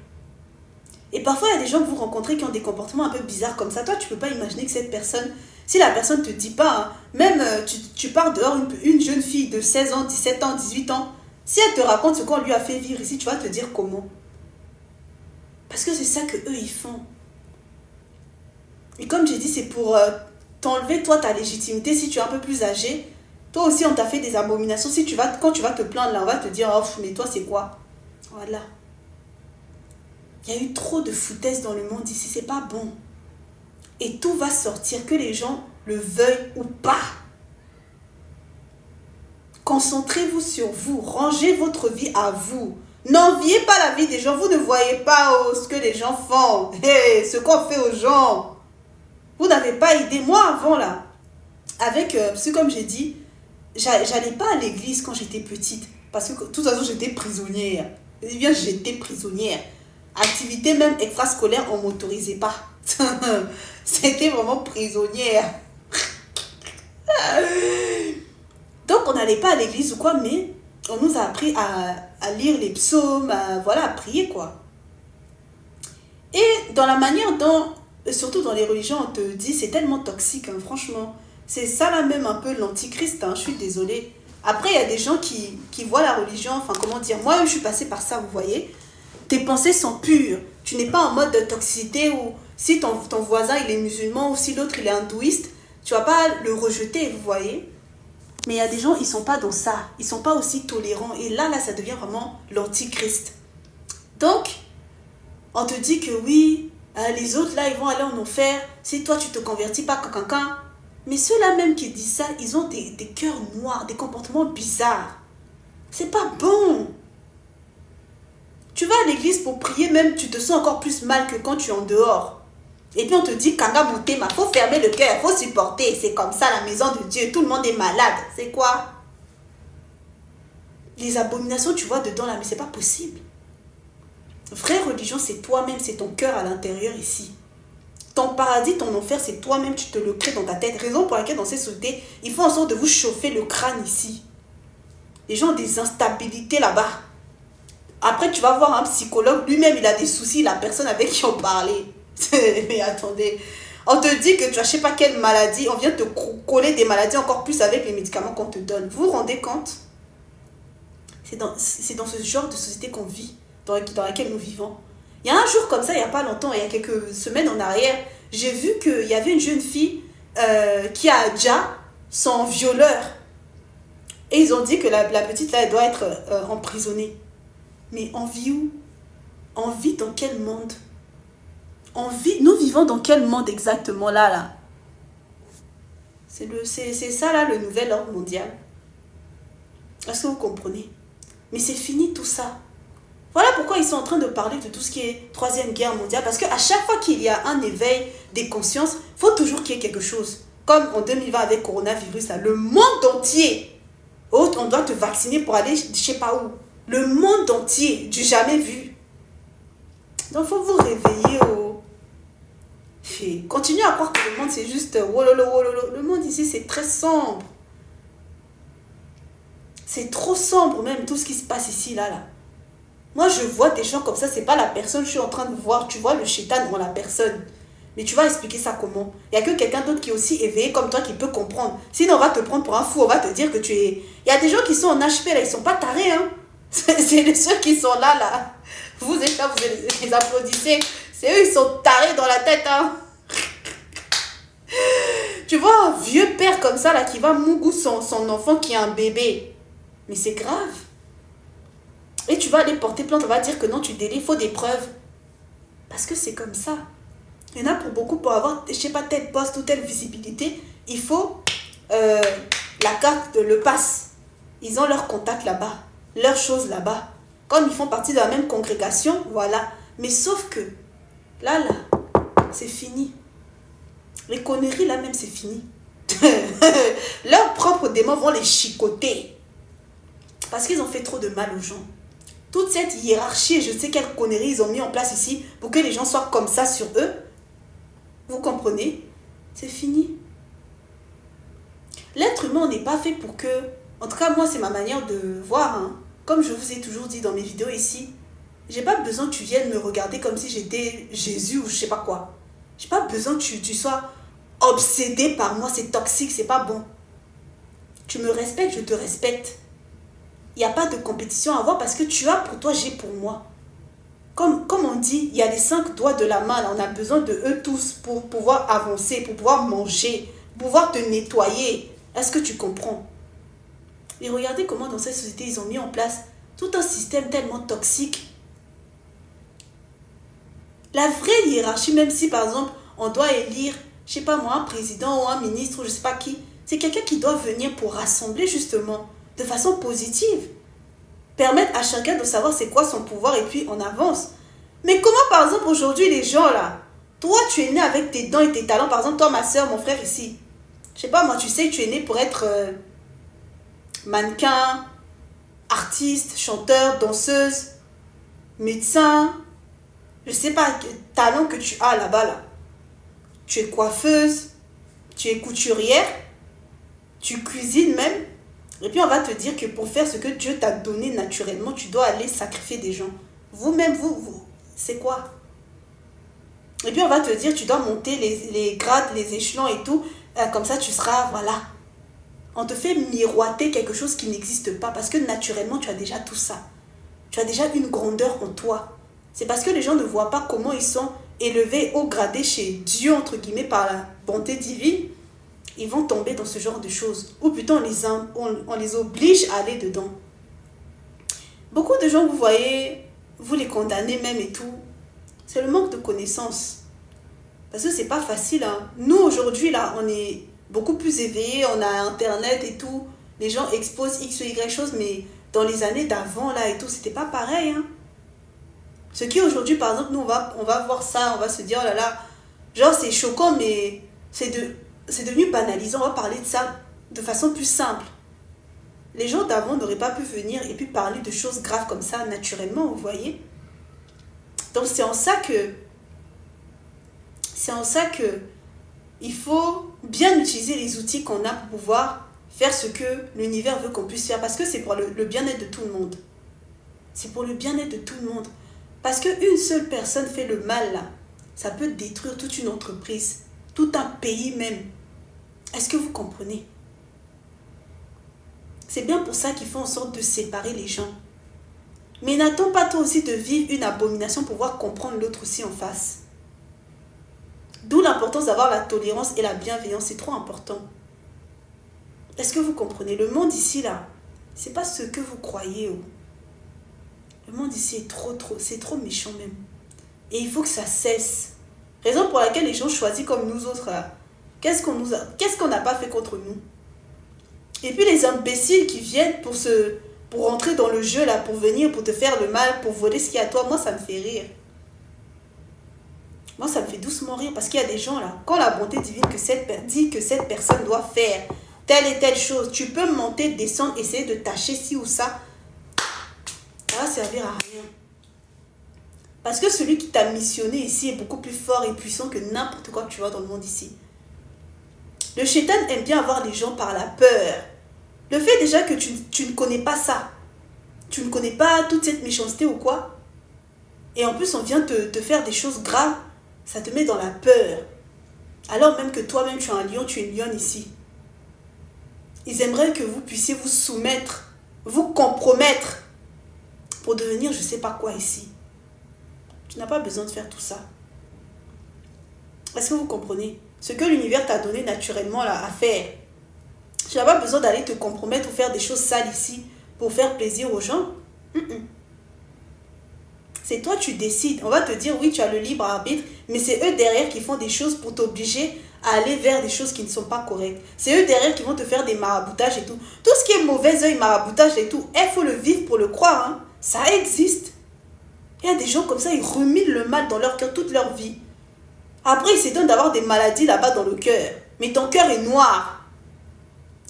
Et parfois, il y a des gens que vous rencontrez qui ont des comportements un peu bizarres comme ça. Toi, tu ne peux pas imaginer que cette personne, si la personne ne te dit pas, hein, même tu pars dehors, une jeune fille de 16 ans, 17 ans, 18 ans, si elle te raconte ce qu'on lui a fait vivre ici, tu vas te dire comment. Parce que c'est ça qu'eux, ils font. Et comme j'ai dit, c'est pour t'enlever, toi, ta légitimité. Si tu es un peu plus âgé, toi aussi, on t'a fait des abominations. Quand tu vas te plaindre, là, on va te dire, oh, mais toi, c'est quoi? Voilà. Il y a eu trop de foutaises dans le monde ici, c'est pas bon. Et tout va sortir, que les gens le veuillent ou pas. Concentrez-vous sur vous. Rangez votre vie à vous. N'enviez pas la vie des gens. Vous ne voyez pas ce que les gens font. Hey, ce qu'on fait aux gens. Vous n'avez pas idée. Moi, avant, là, avec, parce que comme j'ai dit, j'allais pas à l'église quand j'étais petite. Parce que, de toute façon, j'étais prisonnière. Je dis bien, j'étais prisonnière. Activité même extrascolaire, on ne m'autorisait pas. C'était vraiment prisonnière. Donc, on n'allait pas à l'église ou quoi, mais on nous a appris à lire les psaumes, voilà, à prier, quoi. Et dans la manière dont, surtout dans les religions, on te dit, c'est tellement toxique, hein, franchement. C'est ça là même un peu l'antichrist, hein, je suis désolée. Après, il y a des gens qui voient la religion, enfin, comment dire, moi, je suis passée par ça, vous voyez. Tes pensées sont pures. Tu n'es pas en mode de toxicité où si ton voisin, il est musulman ou si l'autre, il est hindouiste, tu ne vas pas le rejeter, vous voyez. Mais il y a des gens, ils ne sont pas dans ça. Ils ne sont pas aussi tolérants. Et là, ça devient vraiment l'antichrist. Donc, on te dit que oui, les autres, là, ils vont aller en enfer. Si toi, tu ne te convertis pas, quelqu'un. Mais ceux-là même qui disent ça, ils ont des cœurs noirs, des comportements bizarres. C'est pas bon. Tu vas à l'église pour prier, même tu te sens encore plus mal que quand tu es en dehors. Et puis on te dit, Kanga Moutema, il faut fermer le cœur, il faut supporter. C'est comme ça la maison de Dieu, tout le monde est malade. C'est quoi? Les abominations, tu vois dedans là, mais c'est pas possible. Vraie religion, c'est toi-même, c'est ton cœur à l'intérieur ici. Ton paradis, ton enfer, c'est toi-même, tu te le crées dans ta tête. Raison pour laquelle dans ces sociétés, ils font en sorte de vous chauffer le crâne ici. Les gens ont des instabilités là-bas. Après, tu vas voir un psychologue, lui-même, il a des soucis, la personne avec qui on parlait. Mais attendez, on te dit que tu as je sais pas quelle maladie, on vient te coller des maladies encore plus avec les médicaments qu'on te donne. Vous vous rendez compte? C'est dans ce genre de société qu'on vit, dans laquelle nous vivons. Il y a un jour comme ça, il n'y a pas longtemps, il y a quelques semaines en arrière, j'ai vu qu'il y avait une jeune fille qui a déjà son violeur. Et ils ont dit que la petite là, elle doit être emprisonnée. Mais on vit où? On vit dans quel monde? Nous vivons dans quel monde exactement là? C'est ça là le nouvel ordre mondial. Est-ce que vous comprenez? Mais c'est fini tout ça. Voilà pourquoi ils sont en train de parler de tout ce qui est troisième guerre mondiale. Parce qu'à chaque fois qu'il y a un éveil des consciences, il faut toujours qu'il y ait quelque chose. Comme en 2020 avec coronavirus, là, le monde entier. On doit te vacciner pour aller je ne sais pas où. Le monde entier, du jamais vu. Donc, il faut vous réveiller. Continuez à croire que le monde, c'est juste... Le monde ici, c'est très sombre. C'est trop sombre même, tout ce qui se passe ici, là. Moi, je vois des gens comme ça, c'est pas la personne que je suis en train de voir. Tu vois le shaitan dans la personne. Mais tu vas expliquer ça comment? Il n'y a que quelqu'un d'autre qui est aussi éveillé comme toi qui peut comprendre. Sinon, on va te prendre pour un fou, on va te dire que tu es... Il y a des gens qui sont en HP, là, ils sont pas tarés, hein. C'est ceux qui sont là. Vous êtes là, vous les applaudissez. C'est eux, ils sont tarés dans la tête, hein. Tu vois un vieux père comme ça, là, qui va mougou son enfant qui est un bébé. Mais c'est grave. Et tu vas aller porter plainte, on va dire que non, tu délies, il faut des preuves. Parce que c'est comme ça. Il y en a pour beaucoup, pour avoir, je sais pas, tel poste ou telle visibilité, il faut la carte, le pass. Ils ont leur contact là-bas, leurs choses là-bas. Comme ils font partie de la même congrégation, voilà. Mais sauf que, là, c'est fini. Les conneries, là même, c'est fini. Leurs propres démons vont les chicoter. Parce qu'ils ont fait trop de mal aux gens. Toute cette hiérarchie, et je sais quelles conneries ils ont mis en place ici pour que les gens soient comme ça sur eux. Vous comprenez? C'est fini. L'être humain n'est pas fait pour que... En tout cas, moi, c'est ma manière de voir. Hein. Comme je vous ai toujours dit dans mes vidéos ici, j'ai pas besoin que tu viennes me regarder comme si j'étais Jésus ou je sais pas quoi. J'ai pas besoin que tu sois obsédé par moi. C'est toxique, c'est pas bon. Tu me respectes, je te respecte. Il n'y a pas de compétition à avoir parce que tu as pour toi, j'ai pour moi. Comme on dit, il y a les 5 doigts de la main. Là, on a besoin de eux tous pour pouvoir avancer, pour pouvoir manger, pour pouvoir te nettoyer. Est-ce que tu comprends? Et regardez comment dans cette société, ils ont mis en place tout un système tellement toxique. La vraie hiérarchie, même si par exemple, on doit élire, je sais pas moi, un président ou un ministre ou je sais pas qui, c'est quelqu'un qui doit venir pour rassembler justement. de façon positive. Permettre à chacun de savoir c'est quoi son pouvoir et puis on avance. Mais comment par exemple aujourd'hui les gens là, toi tu es né avec tes dons et tes talents, par exemple toi ma soeur, mon frère ici, je sais pas moi, tu sais tu es né pour être mannequin, artiste, chanteur, danseuse, médecin, je sais pas, talent que tu as là-bas là. Tu es coiffeuse, tu es couturière, tu cuisines même. Et puis on va te dire que pour faire ce que Dieu t'a donné naturellement, tu dois aller sacrifier des gens. Vous-même, c'est quoi? Et puis on va te dire, tu dois monter les grades, les échelons et tout. Comme ça, tu seras, voilà. On te fait miroiter quelque chose qui n'existe pas. Parce que naturellement, tu as déjà tout ça. Tu as déjà une grandeur en toi. C'est parce que les gens ne voient pas comment ils sont élevés, haut gradés chez Dieu, entre guillemets, par la bonté divine. Ils vont tomber dans ce genre de choses. Ou plutôt, on les oblige à aller dedans. Beaucoup de gens, vous voyez, vous les condamnez même et tout. C'est le manque de connaissances. Parce que c'est pas facile. Hein. Nous, aujourd'hui, là, on est beaucoup plus éveillés. On a Internet et tout. Les gens exposent X ou Y choses, mais dans les années d'avant, là et tout, c'était pas pareil. Hein. Ce qui, aujourd'hui, par exemple, nous, on va voir ça, on va se dire, oh là là, genre, c'est choquant, mais c'est devenu banalisant. On va parler de ça de façon plus simple. Les gens d'avant n'auraient pas pu venir et puis parler de choses graves comme ça naturellement, vous voyez. Donc c'est en ça que il faut bien utiliser les outils qu'on a pour pouvoir faire ce que l'univers veut qu'on puisse faire. Parce que c'est pour le bien-être de tout le monde. C'est pour le bien-être de tout le monde. Parce qu'une seule personne fait le mal là, ça peut détruire toute une entreprise, tout un pays même. Est-ce que vous comprenez? C'est bien pour ça qu'ils font en sorte de séparer les gens. Mais n'attends pas toi aussi de vivre une abomination pour pouvoir comprendre l'autre aussi en face. D'où l'importance d'avoir la tolérance et la bienveillance, c'est trop important. Est-ce que vous comprenez? Le monde ici là, c'est pas ce que vous croyez. Oh. Le monde ici est c'est trop méchant même. Et il faut que ça cesse. Raison pour laquelle les gens choisissent comme nous autres là. Qu'est-ce qu'on n'a pas fait contre nous? Et puis les imbéciles qui viennent pour rentrer dans le jeu là, pour venir, pour te faire le mal, pour voler ce qu'il y a à toi, moi ça me fait rire. Moi ça me fait doucement rire parce qu'il y a des gens là, quand la bonté divine dit que cette personne doit faire telle et telle chose, tu peux monter, descendre, essayer de tâcher ci ou ça, ça va servir à rien. Parce que celui qui t'a missionné ici est beaucoup plus fort et puissant que n'importe quoi que tu vois dans le monde ici. Le Shaitan aime bien avoir les gens par la peur. Le fait déjà que tu ne connais pas ça, tu ne connais pas toute cette méchanceté ou quoi, et en plus on vient te faire des choses graves, ça te met dans la peur. Alors même que toi-même tu es un lion, tu es une lionne ici. Ils aimeraient que vous puissiez vous soumettre, vous compromettre pour devenir je ne sais pas quoi ici. Tu n'as pas besoin de faire tout ça. Est-ce que vous comprenez? Ce que l'univers t'a donné naturellement là, à faire. Tu n'as pas besoin d'aller te compromettre ou faire des choses sales ici pour faire plaisir aux gens. C'est toi, tu décides. On va te dire, oui, tu as le libre arbitre, mais c'est eux derrière qui font des choses pour t'obliger à aller vers des choses qui ne sont pas correctes. C'est eux derrière qui vont te faire des maraboutages et tout. Tout ce qui est mauvais œil, maraboutage et tout, il faut le vivre pour le croire. Hein. Ça existe. Il y a des gens comme ça, ils ruminent le mal dans leur cœur toute leur vie. Après, ils s'étonnent d'avoir des maladies là-bas dans le cœur. Mais ton cœur est noir.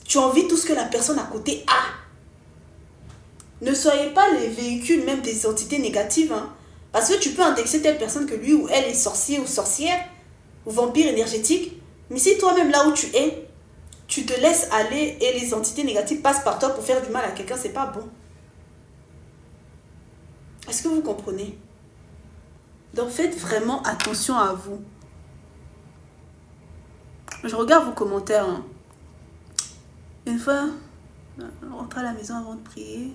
Tu envies tout ce que la personne à côté a. Ne soyez pas les véhicules même des entités négatives. Hein. Parce que tu peux indexer telle personne que lui ou elle est sorcier ou sorcière, ou vampire énergétique. Mais si toi-même là où tu es, tu te laisses aller et les entités négatives passent par toi pour faire du mal à quelqu'un, c'est pas bon. Est-ce que vous comprenez? Donc faites vraiment attention à vous. Je regarde vos commentaires. Hein. Une fois, rentrer à la maison avant de prier.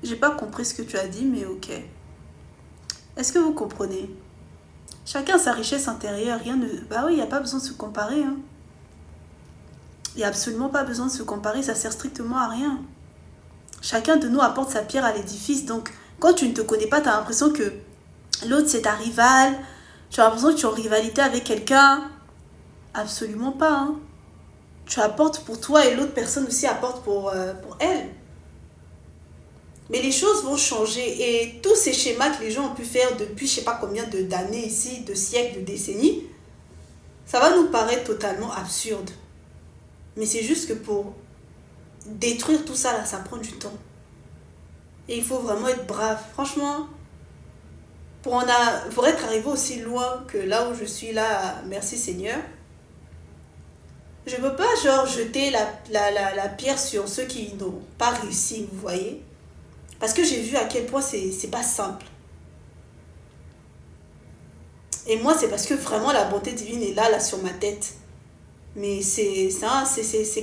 J'ai pas compris ce que tu as dit, mais ok. Est-ce que vous comprenez? Chacun a sa richesse intérieure. Rien ne... Bah oui, il n'y a pas besoin de se comparer. Hein. Il n'y a absolument pas besoin de se comparer. Ça sert strictement à rien. Chacun de nous apporte sa pierre à l'édifice. Donc, quand tu ne te connais pas, tu as l'impression que l'autre, c'est ta rivale. Tu as l'impression que tu es en rivalité avec quelqu'un. Absolument pas. Hein. tu apportes pour toi et l'autre personne aussi apporte pour elle. Mais les choses vont changer et tous ces schémas que les gens ont pu faire depuis je sais pas combien d'années ici, de siècles, de décennies, ça va nous paraître totalement absurde. Mais c'est juste que pour détruire tout ça, là, ça prend du temps. Et il faut vraiment être brave. Franchement, pour être arrivé aussi loin que là où je suis là, merci Seigneur, je ne peux pas genre jeter la pierre sur ceux qui n'ont pas réussi, vous voyez. Parce que j'ai vu à quel point c'est pas simple. Et moi, c'est parce que vraiment la bonté divine est là sur ma tête. Mais c'est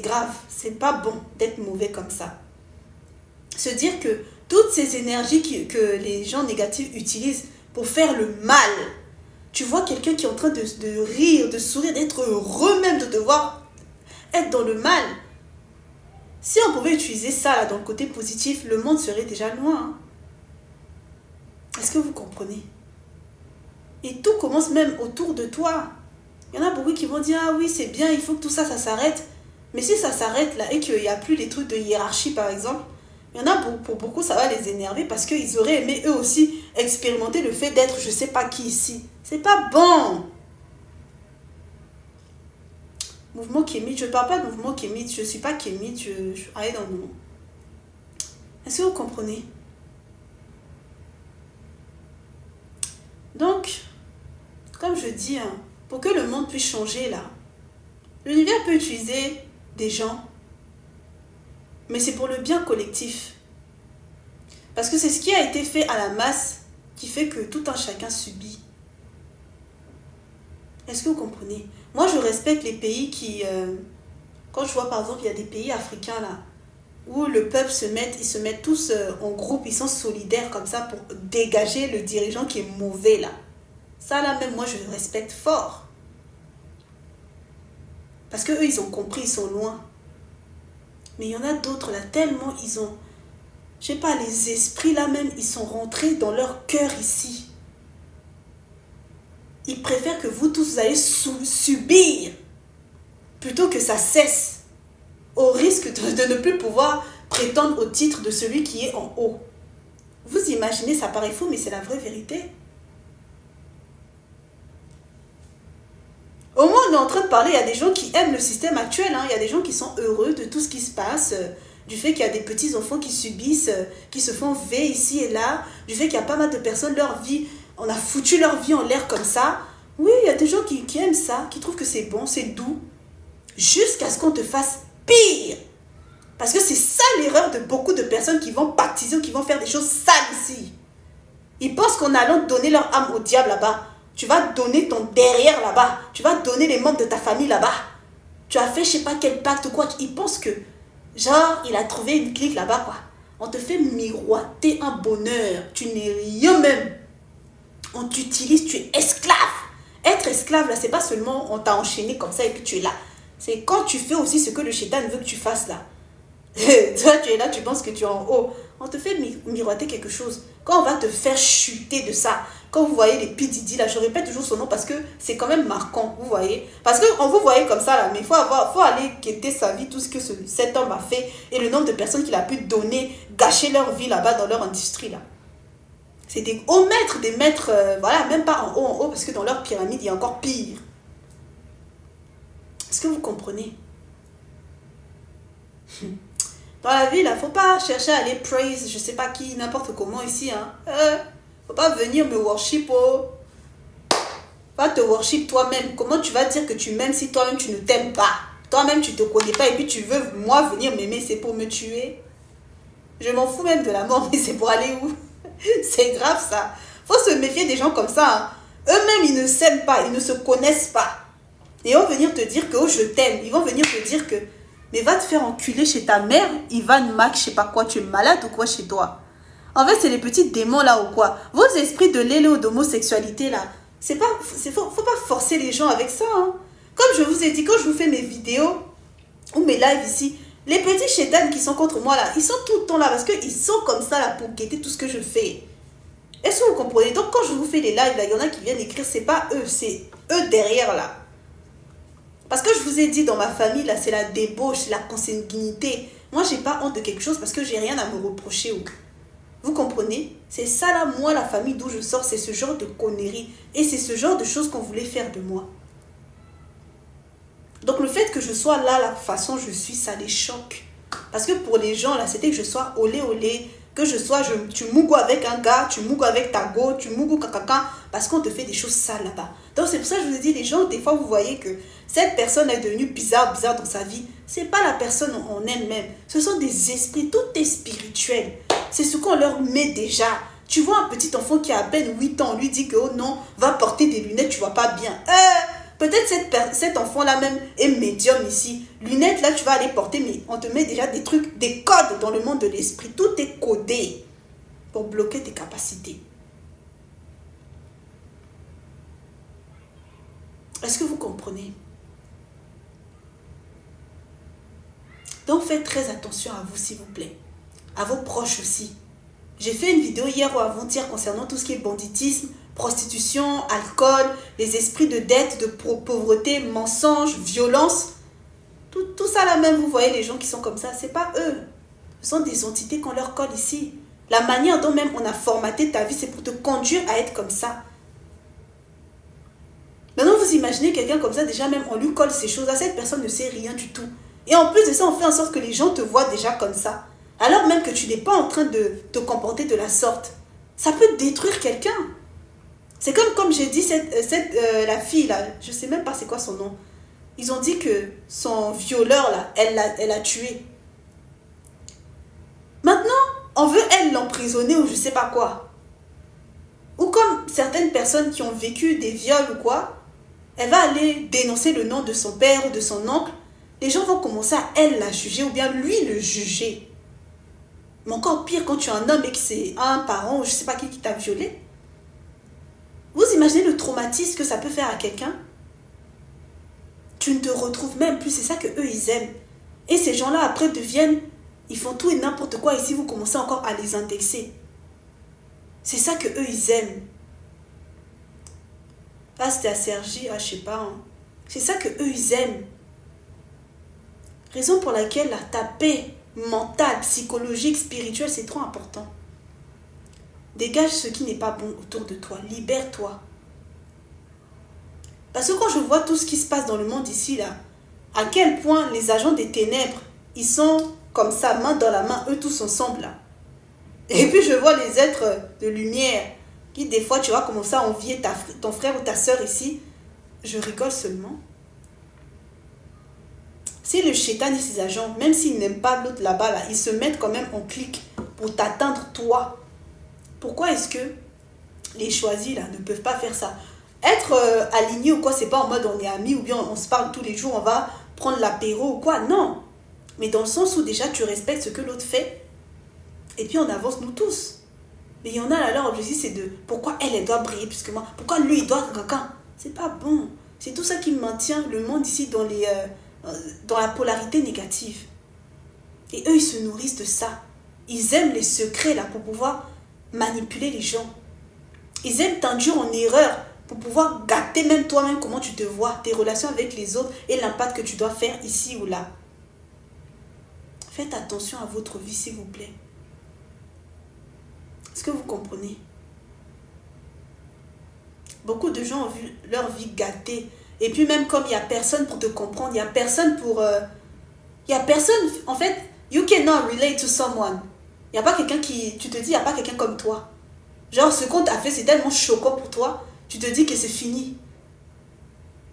grave. C'est pas bon d'être mauvais comme ça. Se dire que toutes ces énergies que les gens négatifs utilisent pour faire le mal. Tu vois quelqu'un qui est en train de rire, de sourire, d'être heureux même, de devoir être dans le mal. Si on pouvait utiliser ça là, dans le côté positif, le monde serait déjà loin. Hein. Est-ce que vous comprenez? Et tout commence même autour de toi. Il y en a beaucoup qui vont dire, ah oui, c'est bien, il faut que tout ça, ça s'arrête. Mais si ça s'arrête là et qu'il n'y a plus les trucs de hiérarchie, par exemple, il y en a pour beaucoup, ça va les énerver parce qu'ils auraient aimé eux aussi expérimenter le fait d'être je sais pas qui ici. C'est pas bon. Mouvement kémite, je ne parle pas de mouvement kémite, je ne suis pas kémite, je suis allée dans le mouvement. Est-ce que vous comprenez? Donc, comme je dis, hein, pour que le monde puisse changer là, l'univers peut utiliser des gens, mais c'est pour le bien collectif. Parce que c'est ce qui a été fait à la masse qui fait que tout un chacun subit. Est-ce que vous comprenez? Moi, je respecte les pays qui... quand je vois, par exemple, il y a des pays africains, là, où le peuple ils se mettent tous en groupe, ils sont solidaires comme ça pour dégager le dirigeant qui est mauvais, là. Ça, là, même moi, je le respecte fort. Parce qu'eux, ils ont compris, ils sont loin. Mais il y en a d'autres, là, tellement ils ont... Je sais pas, les esprits, là, même, ils sont rentrés dans leur cœur ici. Ils préfèrent que vous tous, vous allez subir plutôt que ça cesse, au risque de ne plus pouvoir prétendre au titre de celui qui est en haut. Vous imaginez, ça paraît fou, mais c'est la vraie vérité. Au moins, on est en train de parler, il y a des gens qui aiment le système actuel, hein. Il y a des gens qui sont heureux de tout ce qui se passe, du fait qu'il y a des petits-enfants qui subissent, qui se font V ici et là, du fait qu'il y a pas mal de personnes, leur vie, on a foutu leur vie en l'air comme ça. Oui, il y a des gens qui aiment ça, qui trouvent que c'est bon, c'est doux, jusqu'à ce qu'on te fasse pire. Parce que c'est ça l'erreur de beaucoup de personnes qui vont baptiser ou qui vont faire des choses sales ici. Ils pensent qu'en allant donner leur âme au diable là-bas, tu vas donner ton derrière là-bas, tu vas donner les membres de ta famille là-bas. Tu as fait je sais pas quel pacte ou quoi. Ils pensent que, genre, il a trouvé une clique là-bas quoi. On te fait miroiter un bonheur. Tu n'es rien même. On t'utilise, tu es esclave. Être esclave là, c'est pas seulement on t'a enchaîné comme ça et puis tu es là. C'est quand tu fais aussi ce que le shaitan veut que tu fasses là. Toi, tu es là, tu penses que tu es en haut. On te fait miroiter quelque chose. Quand on va te faire chuter de ça, quand vous voyez les P. Diddy là, je répète toujours son nom parce que c'est quand même marquant, vous voyez. Parce qu'on vous voyez comme ça là, mais il faut aller quêter sa vie, tout ce que cet homme a fait et le nombre de personnes qu'il a pu donner, gâcher leur vie là-bas dans leur industrie là. C'est des hauts maîtres, des maîtres, voilà, même pas en haut, parce que dans leur pyramide, il y a encore pire. Est-ce que vous comprenez? Dans la vie, il ne faut pas chercher à aller praise, je sais pas qui, n'importe comment ici. Hein. Faut pas venir me worship. Oh. Va te worship toi-même. Comment tu vas dire que tu m'aimes si toi-même tu ne t'aimes pas? Toi-même tu ne te connais pas et puis tu veux moi venir m'aimer, c'est pour me tuer. Je m'en fous même de la mort, mais c'est pour aller où? C'est grave ça. Faut se méfier des gens comme ça. Hein. Eux-mêmes, ils ne s'aiment pas, ils ne se connaissent pas. Et ils vont venir te dire que oh, je t'aime. Ils vont venir te dire que mais va te faire enculer chez ta mère, Ivan, Mac, je sais pas quoi, tu es malade ou quoi chez toi? En fait, c'est les petits démons là ou quoi? Vos esprits de l'élo d'homosexualité là, faut pas forcer les gens avec ça. Hein. Comme je vous ai dit, quand je vous fais mes vidéos ou mes lives ici, les petits chétans qui sont contre moi là, ils sont tout le temps là parce qu'ils sont comme ça là pour guetter tout ce que je fais. Est-ce que vous comprenez? Donc quand je vous fais les lives là, il y en a qui viennent écrire, c'est pas eux, c'est eux derrière là. Parce que je vous ai dit, dans ma famille, là, c'est la débauche, c'est la consanguinité. Moi, j'ai pas honte de quelque chose parce que j'ai rien à me reprocher. Vous comprenez? C'est ça, là, moi, la famille d'où je sors, c'est ce genre de conneries. Et c'est ce genre de choses qu'on voulait faire de moi. Donc, le fait que je sois là, la façon je suis, ça les choque. Parce que pour les gens, là, c'était que je sois olé olé, que je sois, tu mougou avec un gars, tu mougou avec ta go, tu mougou kakaka, parce qu'on te fait des choses sales là-bas. Donc c'est pour ça que je vous ai dit, les gens, des fois, vous voyez que cette personne est devenue bizarre dans sa vie. C'est pas la personne en elle-même. Ce sont des esprits, tout est spirituel. C'est ce qu'on leur met déjà. Tu vois un petit enfant qui a à peine 8 ans, on lui dit que, oh non, va porter des lunettes, tu vois pas bien. Peut-être cet enfant-là même est médium ici. Lunettes, là, tu vas aller porter, mais on te met déjà des trucs, des codes dans le monde de l'esprit. Tout est codé pour bloquer tes capacités. Est-ce que vous comprenez? Donc, faites très attention à vous, s'il vous plaît. À vos proches aussi. J'ai fait une vidéo hier ou avant-hier concernant tout ce qui est banditisme, prostitution, alcool, les esprits de dette, de pauvreté, mensonges, violence. Tout ça là même, vous voyez les gens qui sont comme ça, c'est pas eux. Ce sont des entités qu'on leur colle ici. La manière dont même on a formaté ta vie, c'est pour te conduire à être comme ça. Maintenant, vous imaginez quelqu'un comme ça, déjà même on lui colle ces choses-là, cette personne ne sait rien du tout. Et en plus de ça, on fait en sorte que les gens te voient déjà comme ça. Alors même que tu n'es pas en train de te comporter de la sorte. Ça peut détruire quelqu'un. C'est comme j'ai dit, la fille là, je ne sais même pas c'est quoi son nom. Ils ont dit que son violeur là, elle l'a tué. Maintenant, on veut elle l'emprisonner ou je ne sais pas quoi. Ou comme certaines personnes qui ont vécu des viols ou quoi, elle va aller dénoncer le nom de son père ou de son oncle. Les gens vont commencer à elle la juger ou bien lui le juger. Mais encore pire quand tu es un homme et que c'est un parent ou je ne sais pas qui t'a violé. Vous imaginez le traumatisme que ça peut faire à quelqu'un? Tu ne te retrouves même plus, c'est ça que eux ils aiment. Et ces gens-là après deviennent, ils font tout et n'importe quoi. Ici vous commencez encore à les indexer. C'est ça que eux ils aiment. Là c'était à Sergi, je sais pas. Hein. C'est ça que eux ils aiment. Raison pour laquelle ta paix mentale, psychologique, spirituelle, c'est trop important. Dégage ce qui n'est pas bon autour de toi. Libère-toi. Parce que quand je vois tout ce qui se passe dans le monde ici, là, à quel point les agents des ténèbres, ils sont comme ça, main dans la main, eux tous ensemble, là. Et puis je vois les êtres de lumière, qui des fois, tu vois, commencer à envier ton frère ou ta soeur ici. Je rigole seulement. Si le shaitan et ses agents, même s'ils n'aiment pas l'autre là-bas, là, ils se mettent quand même en clic pour t'atteindre toi. Pourquoi est-ce que les choisis là ne peuvent pas faire ça? Être aligné ou quoi, c'est pas en mode on est amis ou bien on se parle tous les jours, on va prendre l'apéro ou quoi. Non. Mais dans le sens où déjà tu respectes ce que l'autre fait et puis on avance nous tous. Mais il y en a là, leur objectif c'est de pourquoi elle doit briller plus que moi? Pourquoi lui il doit quelqu'un? C'est pas bon. C'est tout ça qui maintient le monde ici dans la polarité négative. Et eux ils se nourrissent de ça. Ils aiment les secrets là pour pouvoir manipuler les gens. Ils aiment t'induire en erreur pour pouvoir gâter même toi-même comment tu te vois, tes relations avec les autres et l'impact que tu dois faire ici ou là. Faites attention à votre vie, s'il vous plaît. Est-ce que vous comprenez? Beaucoup de gens ont vu leur vie gâtée. Et puis même comme il n'y a personne pour te comprendre, il n'y a personne pour... il n'y a personne... En fait, you cannot relate to someone. Il n'y a pas quelqu'un qui... Tu te dis, il n'y a pas quelqu'un comme toi. Genre, ce qu'on t'a fait, c'est tellement choquant pour toi. Tu te dis que c'est fini.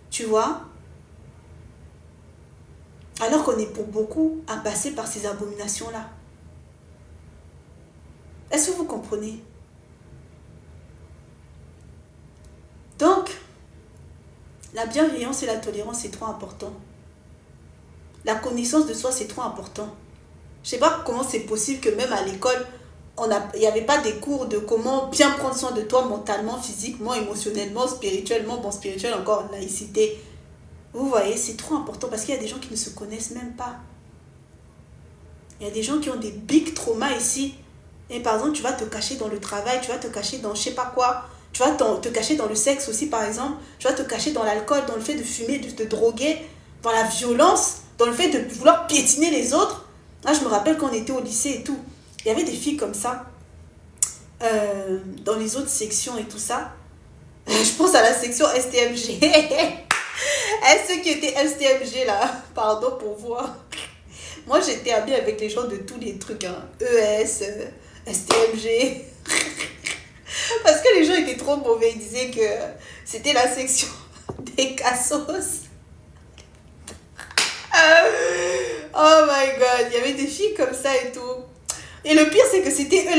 Tu vois? Alors qu'on est pour beaucoup à passer par ces abominations-là. Est-ce que vous comprenez? Donc, la bienveillance et la tolérance, c'est trop important. La connaissance de soi, c'est trop important. Je ne sais pas comment c'est possible que même à l'école, il n'y avait pas des cours de comment bien prendre soin de toi mentalement, physiquement, émotionnellement, spirituellement. Bon, spirituel encore, laïcité. Vous voyez, c'est trop important parce qu'il y a des gens qui ne se connaissent même pas. Il y a des gens qui ont des big traumas ici. Et par exemple, tu vas te cacher dans le travail, tu vas te cacher dans je ne sais pas quoi. Tu vas te cacher dans le sexe aussi, par exemple. Tu vas te cacher dans l'alcool, dans le fait de fumer, de te droguer. dans la violence, dans le fait de vouloir piétiner les autres. Là, je me rappelle quand on était au lycée et tout, il y avait des filles comme ça, dans les autres sections et tout ça. Je pense à la section STMG. Ceux qui étaient STMG là, pardon pour voir. Moi, j'étais amie avec les gens de tous les trucs, hein. ES, STMG. Parce que les gens étaient trop mauvais. Ils disaient que c'était la section des cassos. Oh my god, il y avait des filles comme ça et tout. Et le pire, c'est que c'était eux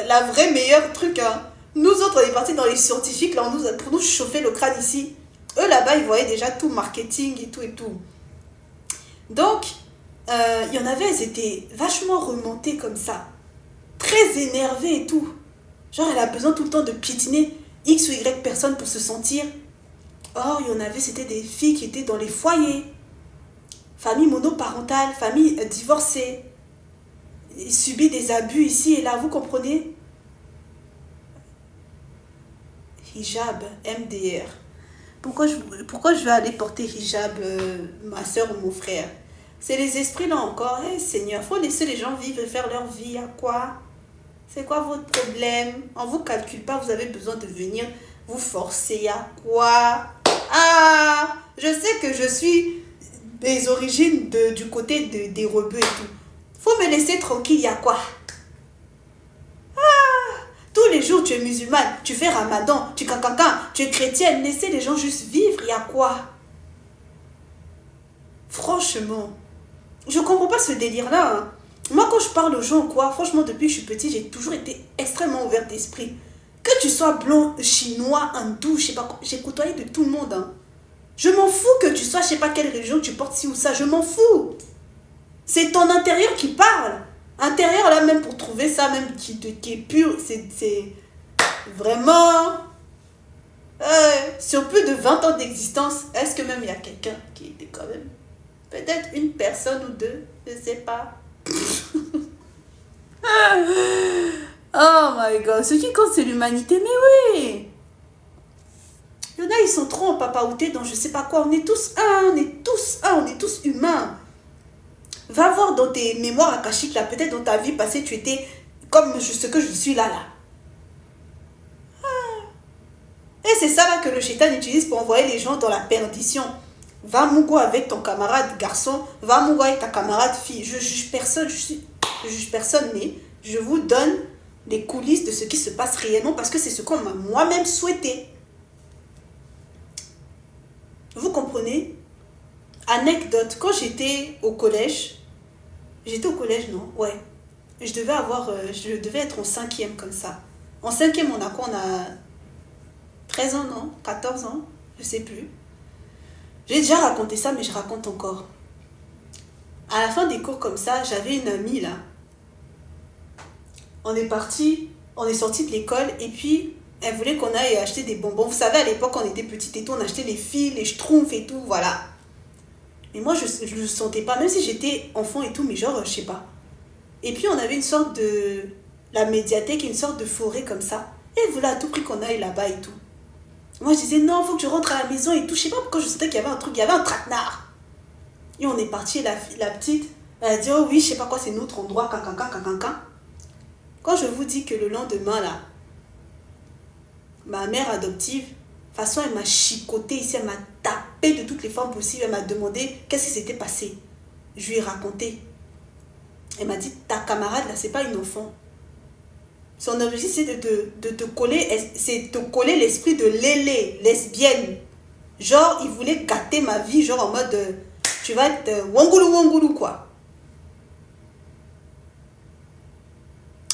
la vraie meilleure truc, hein. Nous autres, on est partis dans les scientifiques, là, pour nous chauffer le crâne ici. Eux, là-bas, ils voyaient déjà tout marketing et tout et tout. Donc, il y en avait, elles étaient vachement remontées comme ça. Très énervées et tout. Genre, elle a besoin tout le temps de piétiner X ou Y personnes pour se sentir. Or, il y en avait, c'était des filles qui étaient dans les foyers. Famille monoparentale, famille divorcée. Ils subissent des abus ici et là, vous comprenez? Hijab, MDR. Pourquoi je vais aller porter hijab, ma soeur ou mon frère? C'est les esprits là encore. Hey, Seigneur, il faut laisser les gens vivre et faire leur vie. À quoi? C'est quoi votre problème? On ne vous calcule pas, vous avez besoin de venir vous forcer. À quoi? Ah, je sais que je suis des origines du côté des rebeux et tout. Faut me laisser tranquille, il y a quoi? Tous les jours, tu es musulmane, tu fais ramadan, tu es chrétienne. Laissez les gens juste vivre, il y a quoi? Franchement, je comprends pas ce délire-là. Hein. Moi, quand je parle aux gens, quoi, franchement, depuis que je suis petite, j'ai toujours été extrêmement ouverte d'esprit. Que tu sois blanc, chinois, hindou, je sais pas, j'ai côtoyé de tout le monde. Hein. Je m'en fous que tu sois, je sais pas quelle religion, que tu portes ci ou ça, je m'en fous. C'est ton intérieur qui parle. Intérieur, là, même pour trouver ça, même qui est pur, c'est vraiment... sur plus de 20 ans d'existence, est-ce que même il y a quelqu'un qui était quand même... Peut-être une personne ou deux, je sais pas. Oh my god, ce qui compte, c'est l'humanité, mais oui. Il y en a, ils sont trop en papaouté dans je sais pas quoi. On est tous un, on est tous un, on est tous humains. Va voir dans tes mémoires akashiques, là, peut-être dans ta vie passée, tu étais comme ce que je suis là. Et c'est ça là que le shaitan utilise pour envoyer les gens dans la perdition. Va mougo avec ton camarade garçon, va mougo avec ta camarade fille. Je juge personne, je juge personne, mais je vous donne les coulisses de ce qui se passe réellement parce que c'est ce qu'on m'a moi-même souhaité. Vous comprenez? Anecdote, quand j'étais au collège, non? Ouais. Je devais être en 5e comme ça. En 5e, on a quoi? On a 13 ans, non? 14 ans? Je sais plus. J'ai déjà raconté ça, mais je raconte encore. À la fin des cours comme ça, j'avais une amie là. On est sorti de l'école et puis elle voulait qu'on aille acheter des bonbons. Vous savez, à l'époque, quand on était petite et tout, on achetait les fils, les schtroumpfs et tout, voilà. Mais moi, je ne le sentais pas, même si j'étais enfant et tout, mais genre, je sais pas. Et puis, on avait une sorte de... La médiathèque, une sorte de forêt comme ça. Et elle voulait à tout prix qu'on aille là-bas et tout. Moi, je disais, non, il faut que je rentre à la maison et tout. Je sais pas pourquoi je sentais qu'il y avait un truc, il y avait un traquenard. Et on est parti, la petite, elle a dit, oh oui, je sais pas quoi, c'est notre endroit, Quand je vous dis que le lendemain, là, ma mère adoptive, de toute façon, elle m'a chicoté ici, elle m'a tapé de toutes les formes possibles, elle m'a demandé qu'est-ce qui s'était passé. Je lui ai raconté. Elle m'a dit, ta camarade, là, c'est pas une enfant. Son objectif, c'est de te coller, c'est de coller l'esprit de l'élé, lesbienne. Genre, il voulait gâter ma vie, genre en mode, tu vas être wangoulou, quoi.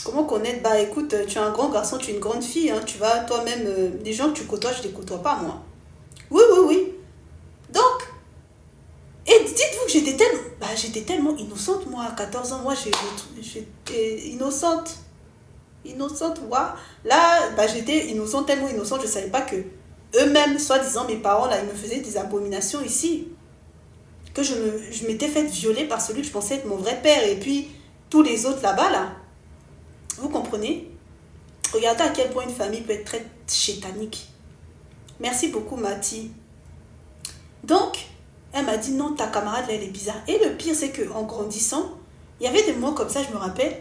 Comment connaître? Bah écoute, tu es un grand garçon, tu es une grande fille, hein, tu vas toi-même, les gens que tu côtoies, je ne les côtoie pas, moi. Oui. Donc, et dites-vous que j'étais tellement innocente, moi, à 14 ans, moi, j'étais innocente. Moi. Là, j'étais innocente, tellement innocente, je ne savais pas que eux-mêmes, soi-disant mes parents, là, ils me faisaient des abominations ici. Que je m'étais faite violer par celui que je pensais être mon vrai père, et puis tous les autres là-bas, là. Vous comprenez? Regardez à quel point une famille peut être très chétanique. Merci beaucoup, Mati. Donc, Elle m'a dit, non, ta camarade, là, elle est bizarre. Et le pire, c'est qu'en grandissant, il y avait des mots comme ça, je me rappelle,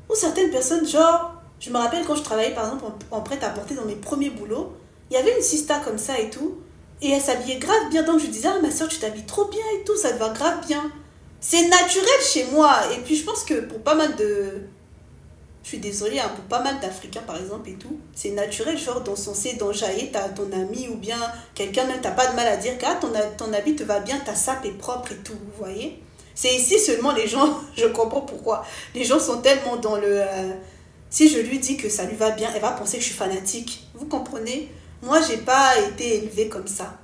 où certaines personnes, genre, je me rappelle quand je travaillais, par exemple, en prêt-à-porter dans mes premiers boulots, il y avait une sista comme ça et tout, et elle s'habillait grave bien. Donc je disais, ah, ma soeur, tu t'habilles trop bien et tout, ça te va grave bien. C'est naturel chez moi. Et puis, je pense que pour pas mal de... Je suis désolée, hein, pour pas mal d'Africains, par exemple, et tout, c'est naturel, genre, d'encenser, d'enjailler ton ami ou bien quelqu'un, même, t'as pas de mal à dire que ah, ton habit te va bien, ta sape est propre et tout, vous voyez. C'est ici seulement les gens, je comprends pourquoi. Les gens sont tellement dans le... si je lui dis que ça lui va bien, elle va penser que je suis fanatique. Vous comprenez? Moi, j'ai pas été élevée comme ça.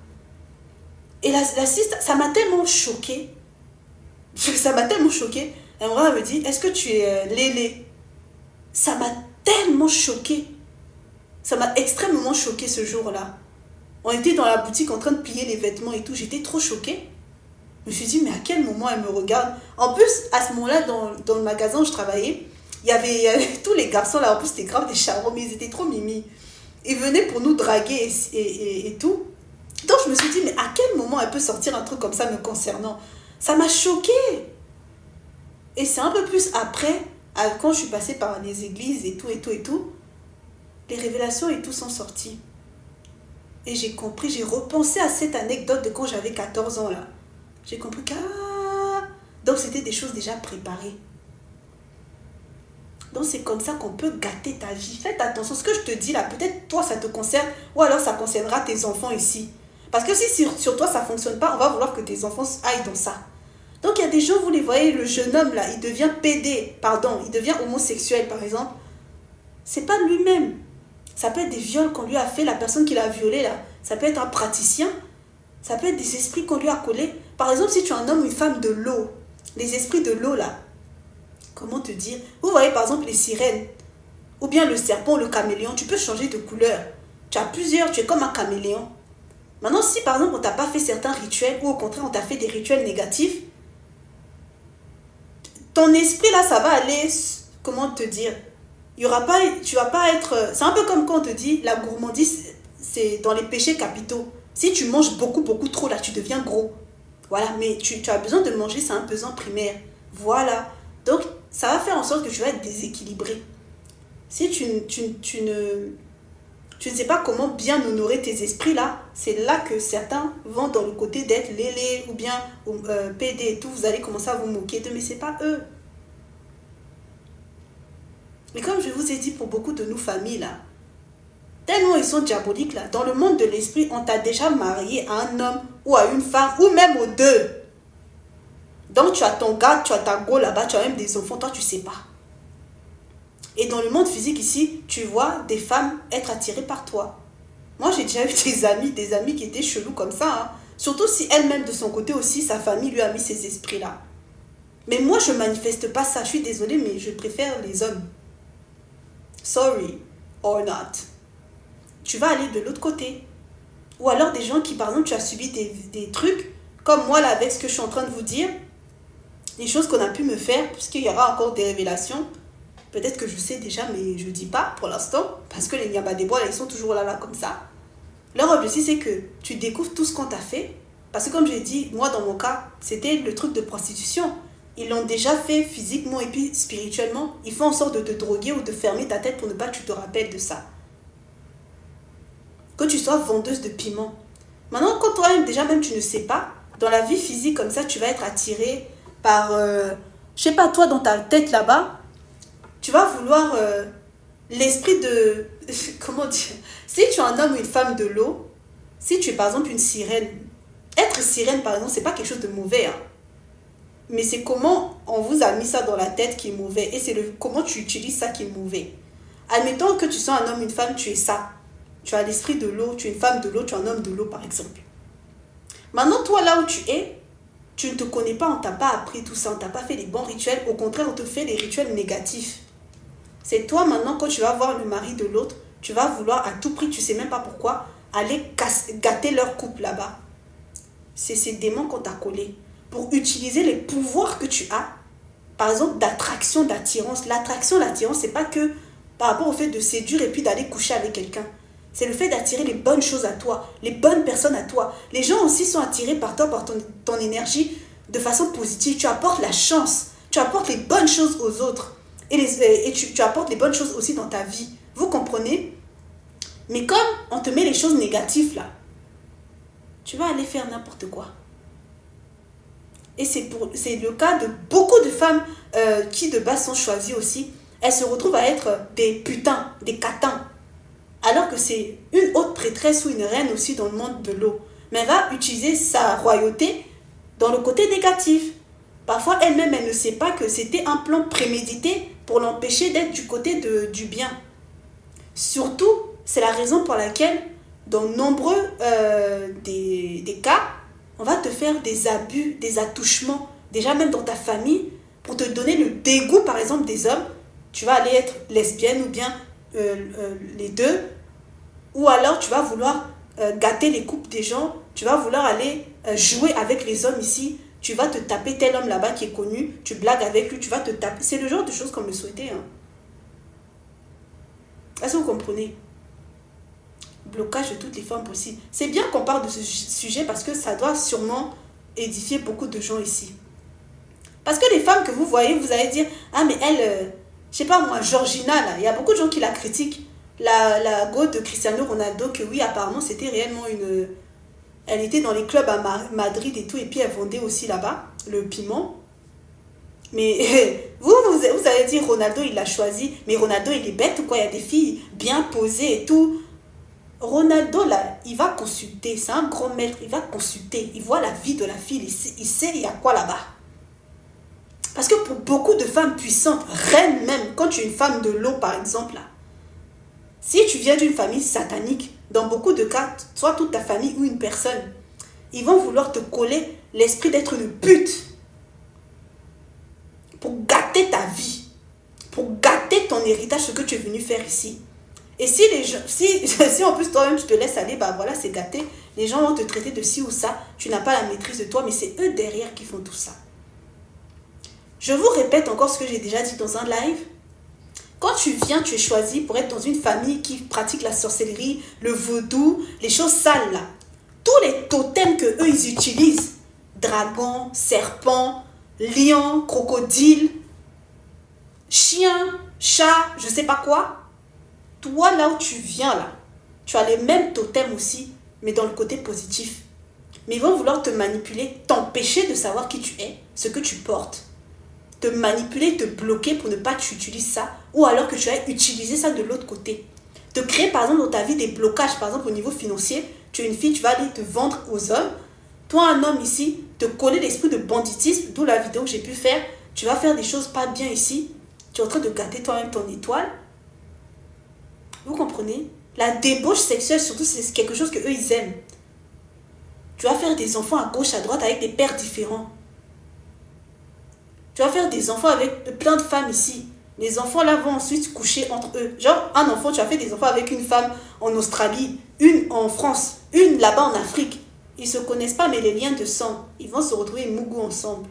Et la sista, ça m'a tellement choquée. Ça m'a tellement choquée. Elle me dit, est-ce que tu es lélé? Ça m'a tellement choquée. Ça m'a extrêmement choquée ce jour-là. On était dans la boutique en train de plier les vêtements et tout. J'étais trop choquée. Je me suis dit, mais à quel moment elle me regarde? En plus, à ce moment-là, dans le magasin où je travaillais, il y avait tous les garçons là. En plus, c'était grave des charros, mais ils étaient trop mimi. Ils venaient pour nous draguer et tout. Donc, je me suis dit, mais à quel moment elle peut sortir un truc comme ça me concernant? Ça m'a choquée. Et c'est un peu plus après, quand je suis passée par les églises et tout, les révélations et tout sont sorties. Et j'ai compris, j'ai repensé à cette anecdote de quand j'avais 14 ans là. J'ai compris que... donc c'était des choses déjà préparées. Donc c'est comme ça qu'on peut gâter ta vie. Faites attention, ce que je te dis là, peut-être toi ça te concerne, ou alors ça concernera tes enfants ici. Parce que si sur toi ça ne fonctionne pas, on va vouloir que tes enfants aillent dans ça. Donc il y a des gens, vous les voyez, le jeune homme là, il devient il devient homosexuel par exemple. C'est pas lui-même. Ça peut être des viols qu'on lui a fait, la personne qui l'a violé là. Ça peut être un praticien. Ça peut être des esprits qu'on lui a collés. Par exemple, si tu es un homme ou une femme de l'eau, les esprits de l'eau là, comment te dire? Vous voyez par exemple les sirènes, ou bien le serpent, le caméléon, tu peux changer de couleur. Tu as plusieurs, tu es comme un caméléon. Maintenant, si par exemple on t'a pas fait certains rituels, ou au contraire on t'a fait des rituels négatifs, ton esprit là, ça va aller, comment te dire, il y aura pas, tu vas pas être, c'est un peu comme quand on te dit, la gourmandise, c'est dans les péchés capitaux. Si tu manges beaucoup trop là, tu deviens gros. Voilà, mais tu as besoin de manger, c'est un pesant primaire. Voilà. Donc, ça va faire en sorte que tu vas être déséquilibré. Si tu ne sais pas comment bien honorer tes esprits là, c'est là que certains vont dans le côté d'être lélé ou bien PD et tout. Vous allez commencer à vous moquer d'eux, mais c'est pas eux. Mais comme je vous ai dit pour beaucoup de nos familles là, tellement ils sont diaboliques là, dans le monde de l'esprit, on t'a déjà marié à un homme ou à une femme ou même aux deux. Donc tu as ton gars, tu as ta go là-bas, tu as même des enfants, toi tu sais pas. Et dans le monde physique ici, tu vois des femmes être attirées par toi. Moi j'ai déjà eu des amis qui étaient chelous comme ça. Hein. Surtout si elle-même de son côté aussi, sa famille lui a mis ces esprits-là. Mais moi je manifeste pas ça, je suis désolée, mais je préfère les hommes. Sorry or not. Tu vas aller de l'autre côté. Ou alors des gens qui, par exemple, tu as subi des trucs, comme moi là, avec ce que je suis en train de vous dire, des choses qu'on a pu me faire, puisqu'il y aura encore des révélations. Peut-être que je sais déjà, mais je ne dis pas pour l'instant, parce que les Nyamba des bois, là, ils sont toujours là, comme ça. Leur objectif, c'est que tu découvres tout ce qu'on t'a fait. Parce que comme je l'ai dit, moi, dans mon cas, c'était le truc de prostitution. Ils l'ont déjà fait physiquement et puis spirituellement. Ils font en sorte de te droguer ou de fermer ta tête pour ne pas que tu te rappelles de ça. Que tu sois vendeuse de piment. Maintenant, quand toi-même, déjà même tu ne sais pas, dans la vie physique comme ça, tu vas être attiré par, je sais pas, toi dans ta tête là-bas, tu vas vouloir l'esprit de, comment dire, si tu es un homme ou une femme de l'eau, si tu es par exemple une sirène, être sirène par exemple, c'est pas quelque chose de mauvais, hein. Mais c'est comment on vous a mis ça dans la tête qui est mauvais, et c'est comment tu utilises ça qui est mauvais. Admettons que tu sois un homme, une femme, tu es ça. Tu as l'esprit de l'eau, tu es une femme de l'eau, tu es un homme de l'eau par exemple. Maintenant, toi là où tu es, tu ne te connais pas, on ne t'a pas appris tout ça, on ne t'a pas fait les bons rituels. Au contraire, on te fait les rituels négatifs. C'est toi maintenant, quand tu vas voir le mari de l'autre, tu vas vouloir à tout prix, tu ne sais même pas pourquoi, aller gâter leur couple là-bas. C'est ces démons qu'on t'a collés. Pour utiliser les pouvoirs que tu as, par exemple d'attraction, d'attirance. L'attraction, l'attirance, ce n'est pas que par rapport au fait de séduire et puis d'aller coucher avec quelqu'un. C'est le fait d'attirer les bonnes choses à toi, les bonnes personnes à toi. Les gens aussi sont attirés par toi, par ton énergie de façon positive. Tu apportes la chance, tu apportes les bonnes choses aux autres. Et tu apportes les bonnes choses aussi dans ta vie. Vous comprenez? Mais comme on te met les choses négatives là, tu vas aller faire n'importe quoi. Et c'est le cas de beaucoup de femmes qui de base sont choisies aussi. Elles se retrouvent à être des putains, des catins. Alors que c'est une autre prêtresse ou une reine aussi dans le monde de l'eau. Mais elle va utiliser sa royauté dans le côté négatif. Parfois, elle-même, elle ne sait pas que c'était un plan prémédité pour l'empêcher d'être du côté du bien. Surtout, c'est la raison pour laquelle, dans nombreux des cas, on va te faire des abus, des attouchements, déjà même dans ta famille, pour te donner le dégoût, par exemple, des hommes. Tu vas aller être lesbienne ou bien les deux, ou alors tu vas vouloir gâter les couples des gens, tu vas vouloir aller jouer avec les hommes ici, tu vas te taper tel homme là-bas qui est connu, tu blagues avec lui, tu vas te taper. C'est le genre de choses qu'on me souhaitait. Hein. Est-ce que vous comprenez? Blocage de toutes les formes possibles. C'est bien qu'on parle de ce sujet parce que ça doit sûrement édifier beaucoup de gens ici. Parce que les femmes que vous voyez, vous allez dire, ah mais elle, je sais pas moi, Georgina, là, il y a beaucoup de gens qui la critiquent. La go de Cristiano Ronaldo, que oui, apparemment, c'était réellement une... Elle était dans les clubs à Madrid et tout, et puis elle vendait aussi là-bas le piment. Mais vous allez dire, Ronaldo, il l'a choisi. Mais Ronaldo, il est bête ou quoi? Il y a des filles bien posées et tout. Ronaldo, là, il va consulter. C'est un grand maître, il va consulter. Il voit la vie de la fille, il sait il y a quoi là-bas. Parce que pour beaucoup de femmes puissantes, reines même, quand tu es une femme de l'eau, par exemple, là, si tu viens d'une famille satanique, dans beaucoup de cas, soit toute ta famille ou une personne, ils vont vouloir te coller l'esprit d'être une pute pour gâter ta vie, pour gâter ton héritage, ce que tu es venu faire ici. Et si les gens, si en plus toi-même tu te laisses aller, bah voilà, c'est gâté, les gens vont te traiter de ci ou ça, tu n'as pas la maîtrise de toi, mais c'est eux derrière qui font tout ça. Je vous répète encore ce que j'ai déjà dit dans un live. Quand tu viens, tu es choisi pour être dans une famille qui pratique la sorcellerie, le vaudou, les choses sales là. Tous les totems que eux ils utilisent, dragon, serpent, lion, crocodile, chien, chat, je sais pas quoi. Toi là où tu viens là, tu as les mêmes totems aussi, mais dans le côté positif. Mais ils vont vouloir te manipuler, t'empêcher de savoir qui tu es, ce que tu portes. Te manipuler, te bloquer pour ne pas que tu utilises ça, ou alors que tu as utilisé ça de l'autre côté. Te créer par exemple dans ta vie des blocages, par exemple au niveau financier, tu es une fille, tu vas aller te vendre aux hommes. Toi un homme ici, te coller l'esprit de banditisme, d'où la vidéo que j'ai pu faire, tu vas faire des choses pas bien ici, tu es en train de gâter toi-même ton étoile. Vous comprenez? La débauche sexuelle surtout c'est quelque chose que eux ils aiment. Tu vas faire des enfants à gauche, à droite avec des pères différents. Tu vas faire des enfants avec plein de femmes ici. Les enfants là vont ensuite coucher entre eux. Genre, un enfant, tu as fait des enfants avec une femme en Australie, une en France, une là-bas en Afrique. Ils ne se connaissent pas, mais les liens de sang, ils vont se retrouver mougou ensemble.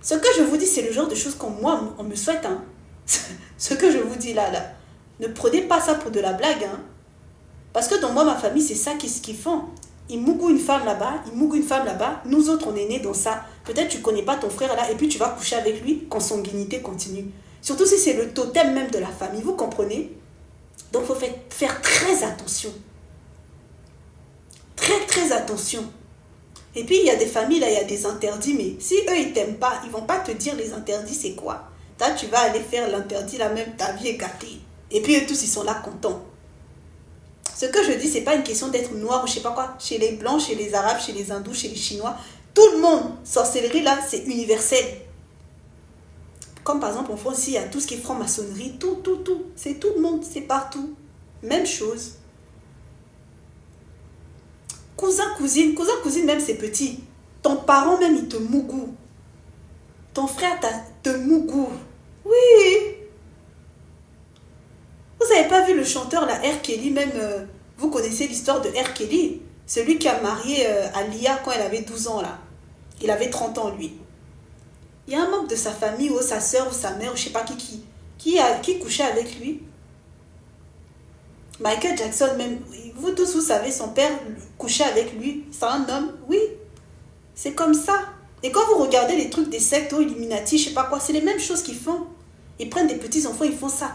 Ce que je vous dis, c'est le genre de choses qu'on moi, on me souhaite. Hein. Ce que je vous dis là. Ne prenez pas ça pour de la blague. Hein. Parce que dans moi, ma famille, c'est ça qu'ils font. Ils mougouent une femme là-bas, ils mougouent une femme là-bas. Nous autres, on est nés dans ça. Peut-être tu ne connais pas ton frère là et puis tu vas coucher avec lui, consanguinité continue. Surtout si c'est le totem même de la famille, vous comprenez? Donc, il faut faire très attention. Très, très attention. Et puis, il y a des familles, là, il y a des interdits, mais si eux, ils ne t'aiment pas, ils ne vont pas te dire les interdits, c'est quoi? Là, tu vas aller faire l'interdit, là même, ta vie est gâtée. Et puis, eux tous, ils sont là contents. Ce que je dis, ce n'est pas une question d'être noir ou je ne sais pas quoi. Chez les blancs, chez les arabes, chez les hindous, chez les chinois, tout le monde, sorcellerie là, c'est universel. Comme par exemple en France, il y a tout ce qui est franc-maçonnerie, tout. C'est tout le monde, c'est partout. Même chose. Cousin, cousine même c'est petit. Ton parent même, il te mougou. Ton frère te mougou. Oui. Vous n'avez pas vu le chanteur là, R. Kelly, même, vous connaissez l'histoire de R. Kelly, celui qui a marié Alia quand elle avait 12 ans là. Il avait 30 ans lui. Il y a un membre de sa famille, ou sa soeur, ou sa mère, ou je ne sais pas qui couchait avec lui. Michael Jackson, même, vous tous, vous savez, son père couchait avec lui. C'est un homme, oui. C'est comme ça. Et quand vous regardez les trucs des sectes ou Illuminati, je sais pas quoi, c'est les mêmes choses qu'ils font. Ils prennent des petits enfants, ils font ça.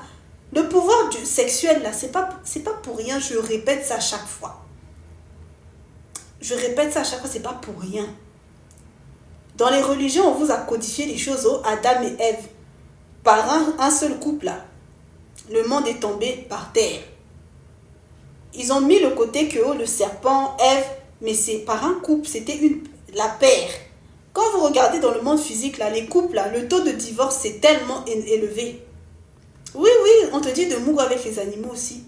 Le pouvoir sexuel, là, c'est pas pour rien. Je répète ça à chaque fois. Je répète ça à chaque fois, c'est pas pour rien. Dans les religions, on vous a codifié les choses au Adam et Ève. Par un seul couple, là. Le monde est tombé par terre. Ils ont mis le côté que le serpent, Ève, mais c'est par un couple, c'était la paire. Quand vous regardez dans le monde physique, là, les couples, là, le taux de divorce, c'est tellement élevé. Oui, on te dit de mourir avec les animaux aussi.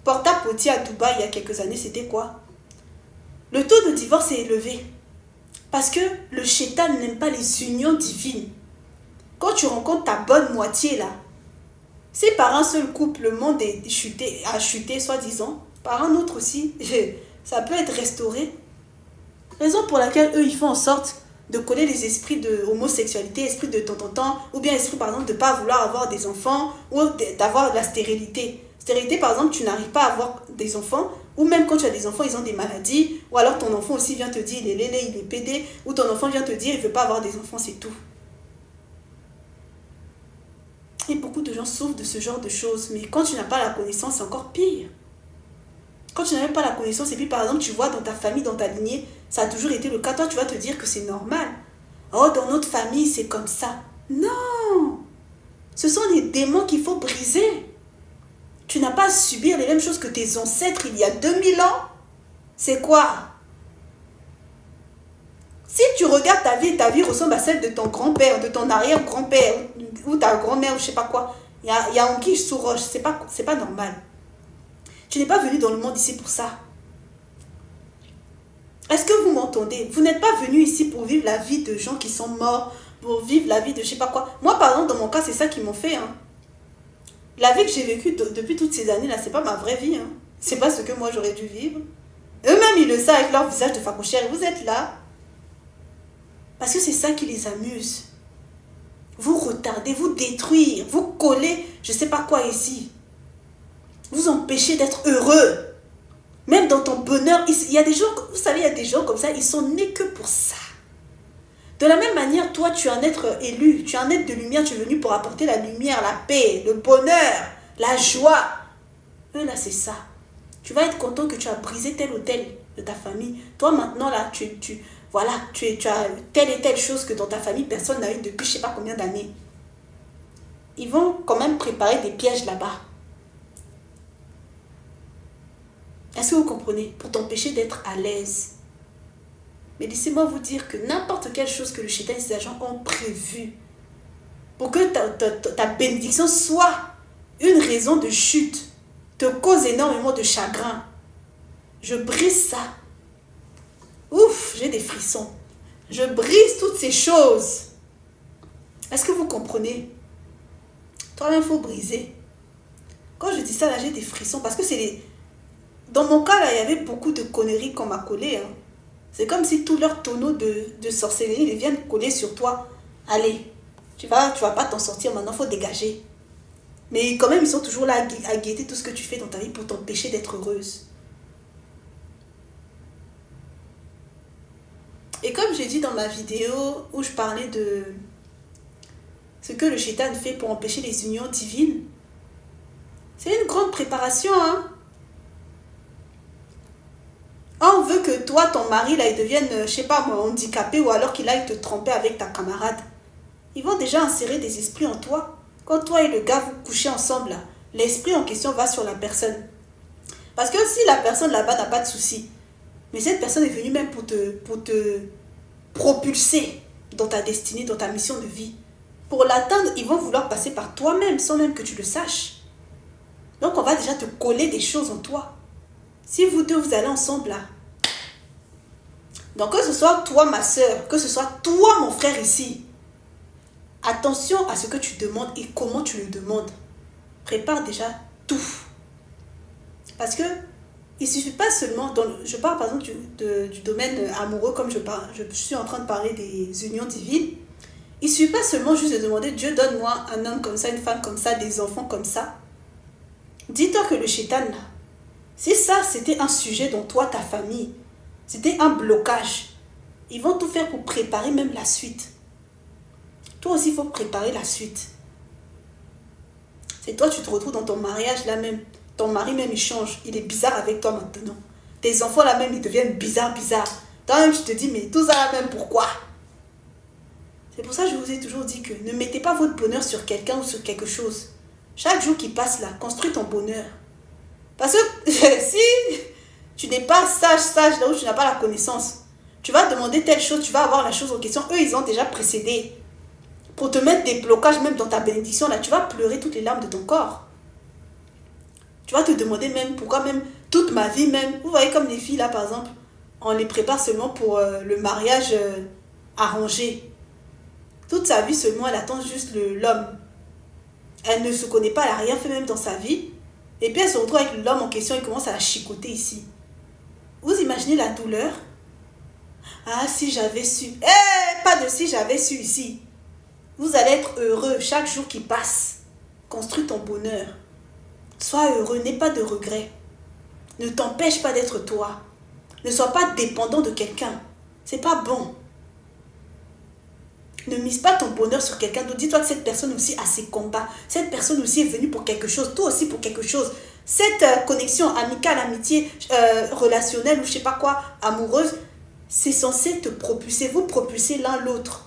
Porta-Potty à Dubaï, il y a quelques années, c'était quoi? Le taux de divorce est élevé. Parce que le Shaitan n'aime pas les unions divines. Quand tu rencontres ta bonne moitié, là, si par un seul couple, le monde a chuté, soi-disant, par un autre aussi, ça peut être restauré. Raison pour laquelle eux, ils font en sorte de coller les esprits de homosexualité, esprit de temps, ou bien esprit, par exemple, de ne pas vouloir avoir des enfants, ou d'avoir de la stérilité. Stérilité, par exemple, tu n'arrives pas à avoir des enfants, ou même quand tu as des enfants, ils ont des maladies, ou alors ton enfant aussi vient te dire, il est lélé, il est pédé, ou ton enfant vient te dire, il ne veut pas avoir des enfants, c'est tout. Et beaucoup de gens souffrent de ce genre de choses, mais quand tu n'as pas la connaissance, c'est encore pire. Quand tu n'as même pas la connaissance, et puis par exemple, tu vois dans ta famille, dans ta lignée, ça a toujours été le cas, toi tu vas te dire que c'est normal. Oh, dans notre famille, c'est comme ça. Non! Ce sont des démons qu'il faut briser. Tu n'as pas à subir les mêmes choses que tes ancêtres il y a 2000 ans. C'est quoi? Si tu regardes ta vie ressemble à celle de ton grand-père, de ton arrière-grand-père, ou ta grand-mère, ou je sais pas quoi. Il y a anguille sous roche, c'est pas normal. Tu n'es pas venu dans le monde ici pour ça. Est-ce que vous m'entendez? Vous n'êtes pas venu ici pour vivre la vie de gens qui sont morts, pour vivre la vie de je sais pas quoi. Moi, par exemple, dans mon cas, c'est ça qu'ils m'ont fait. Hein. La vie que j'ai vécue depuis toutes ces années-là, c'est pas ma vraie vie. Hein. C'est pas ce que moi j'aurais dû vivre. Eux-mêmes, ils le savent avec leur visage de facochère. Vous êtes là. Parce que c'est ça qui les amuse. Vous retardez, vous détruire, vous coller, je sais pas quoi ici. Vous empêchez d'être heureux. Même dans ton bonheur, il y a des gens, vous savez, il y a des gens comme ça, ils sont nés que pour ça. De la même manière, toi, tu es un être élu, tu es un être de lumière, tu es venu pour apporter la lumière, la paix, le bonheur, la joie. Eux, là, c'est ça. Tu vas être content que tu as brisé tel ou tel de ta famille. Toi, maintenant, là, tu as telle et telle chose que dans ta famille, personne n'a eu depuis je ne sais pas combien d'années. Ils vont quand même préparer des pièges là-bas. Est-ce que vous comprenez? Pour t'empêcher d'être à l'aise. Mais laissez-moi vous dire que n'importe quelle chose que le Shaitan et ses agents ont prévu pour que ta bénédiction soit une raison de chute, te cause énormément de chagrin. Je brise ça. Ouf, j'ai des frissons. Je brise toutes ces choses. Est-ce que vous comprenez? Toi-même, il faut briser. Quand je dis ça, là, j'ai des frissons parce que c'est les... Dans mon cas, là, il y avait beaucoup de conneries qu'on m'a collées. Hein. C'est comme si tous leurs tonneaux de sorcellerie ils viennent coller sur toi. Allez, tu vas pas t'en sortir maintenant, il faut dégager. Mais quand même, ils sont toujours là à guetter tout ce que tu fais dans ta vie pour t'empêcher d'être heureuse. Et comme j'ai dit dans ma vidéo où je parlais de ce que le Shaitan fait pour empêcher les unions divines, c'est une grande préparation, hein. On veut que toi, ton mari, là, il devienne, je sais pas moi, handicapé ou alors qu'il aille te tromper avec ta camarade. Ils vont déjà insérer des esprits en toi. Quand toi et le gars, vous couchez ensemble, là, l'esprit en question va sur la personne. Parce que si la personne là-bas n'a pas de souci, mais cette personne est venue même pour te propulser dans ta destinée, dans ta mission de vie. Pour l'atteindre, ils vont vouloir passer par toi-même, sans même que tu le saches. Donc, on va déjà te coller des choses en toi. Si vous deux, vous allez ensemble là. Donc, que ce soit toi, ma soeur, que ce soit toi, mon frère ici, attention à ce que tu demandes et comment tu le demandes. Prépare déjà tout. Parce que il ne suffit pas seulement, je parle par exemple du domaine amoureux, comme je suis en train de parler des unions divines. Il ne suffit pas seulement juste de demander, Dieu donne-moi un homme comme ça, une femme comme ça, des enfants comme ça. Dis-toi que le Shaitan, Si ça, c'était un sujet dans toi, ta famille, c'était un blocage, ils vont tout faire pour préparer même la suite. Toi aussi, il faut préparer la suite. C'est toi, tu te retrouves dans ton mariage là même. Ton mari même, il change. Il est bizarre avec toi maintenant. Tes enfants là même, ils deviennent bizarres. Toi-même, tu te dis, mais tout ça là même, pourquoi? C'est pour ça que je vous ai toujours dit que ne mettez pas votre bonheur sur quelqu'un ou sur quelque chose. Chaque jour qui passe là, construis ton bonheur. Parce que si tu n'es pas sage là où tu n'as pas la connaissance, tu vas demander telle chose, tu vas avoir la chose en question. Eux, ils ont déjà précédé. Pour te mettre des blocages même dans ta bénédiction, là, tu vas pleurer toutes les larmes de ton corps. Tu vas te demander même pourquoi même toute ma vie même. Vous voyez comme les filles là par exemple, on les prépare seulement pour le mariage arrangé. Toute sa vie seulement, elle attend juste l'homme. Elle ne se connaît pas, elle n'a rien fait même dans sa vie. Et puis elle se retrouve avec l'homme en question et commence à la chicoter ici. Vous imaginez la douleur? Ah, si j'avais su. Pas de si j'avais su ici. Vous allez être heureux chaque jour qui passe. Construis ton bonheur. Sois heureux, n'aie pas de regrets. Ne t'empêche pas d'être toi. Ne sois pas dépendant de quelqu'un. C'est pas bon. Ne mise pas ton bonheur sur quelqu'un d'autre. Dis-toi que cette personne aussi a ses combats. Cette personne aussi est venue pour quelque chose. Toi aussi pour quelque chose. Cette connexion amicale, amitié, relationnelle ou je sais pas quoi, amoureuse, c'est censé te propulser. Vous propulsez l'un l'autre.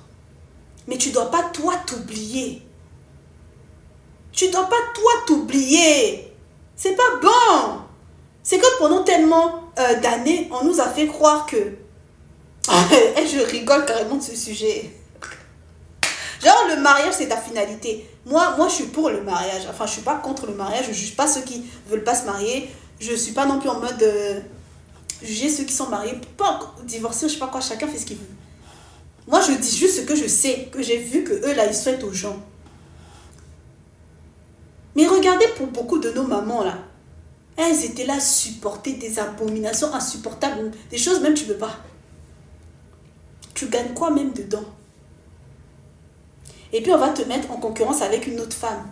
Mais tu ne dois pas toi t'oublier. Tu ne dois pas toi t'oublier. C'est pas bon. C'est que pendant tellement d'années, on nous a fait croire que... Et je rigole carrément de ce sujet. Genre, le mariage, c'est ta finalité. Moi, je suis pour le mariage. Enfin, je ne suis pas contre le mariage. Je ne juge pas ceux qui ne veulent pas se marier. Je ne suis pas non plus en mode juger ceux qui sont mariés. Pas divorcer, je ne sais pas quoi. Chacun fait ce qu'il veut. Moi, je dis juste ce que je sais, que j'ai vu que eux, là, ils souhaitent aux gens. Mais regardez pour beaucoup de nos mamans, là. Elles étaient là à supporter des abominations insupportables. Des choses même tu ne peux pas. Tu gagnes quoi même dedans? Et puis on va te mettre en concurrence avec une autre femme.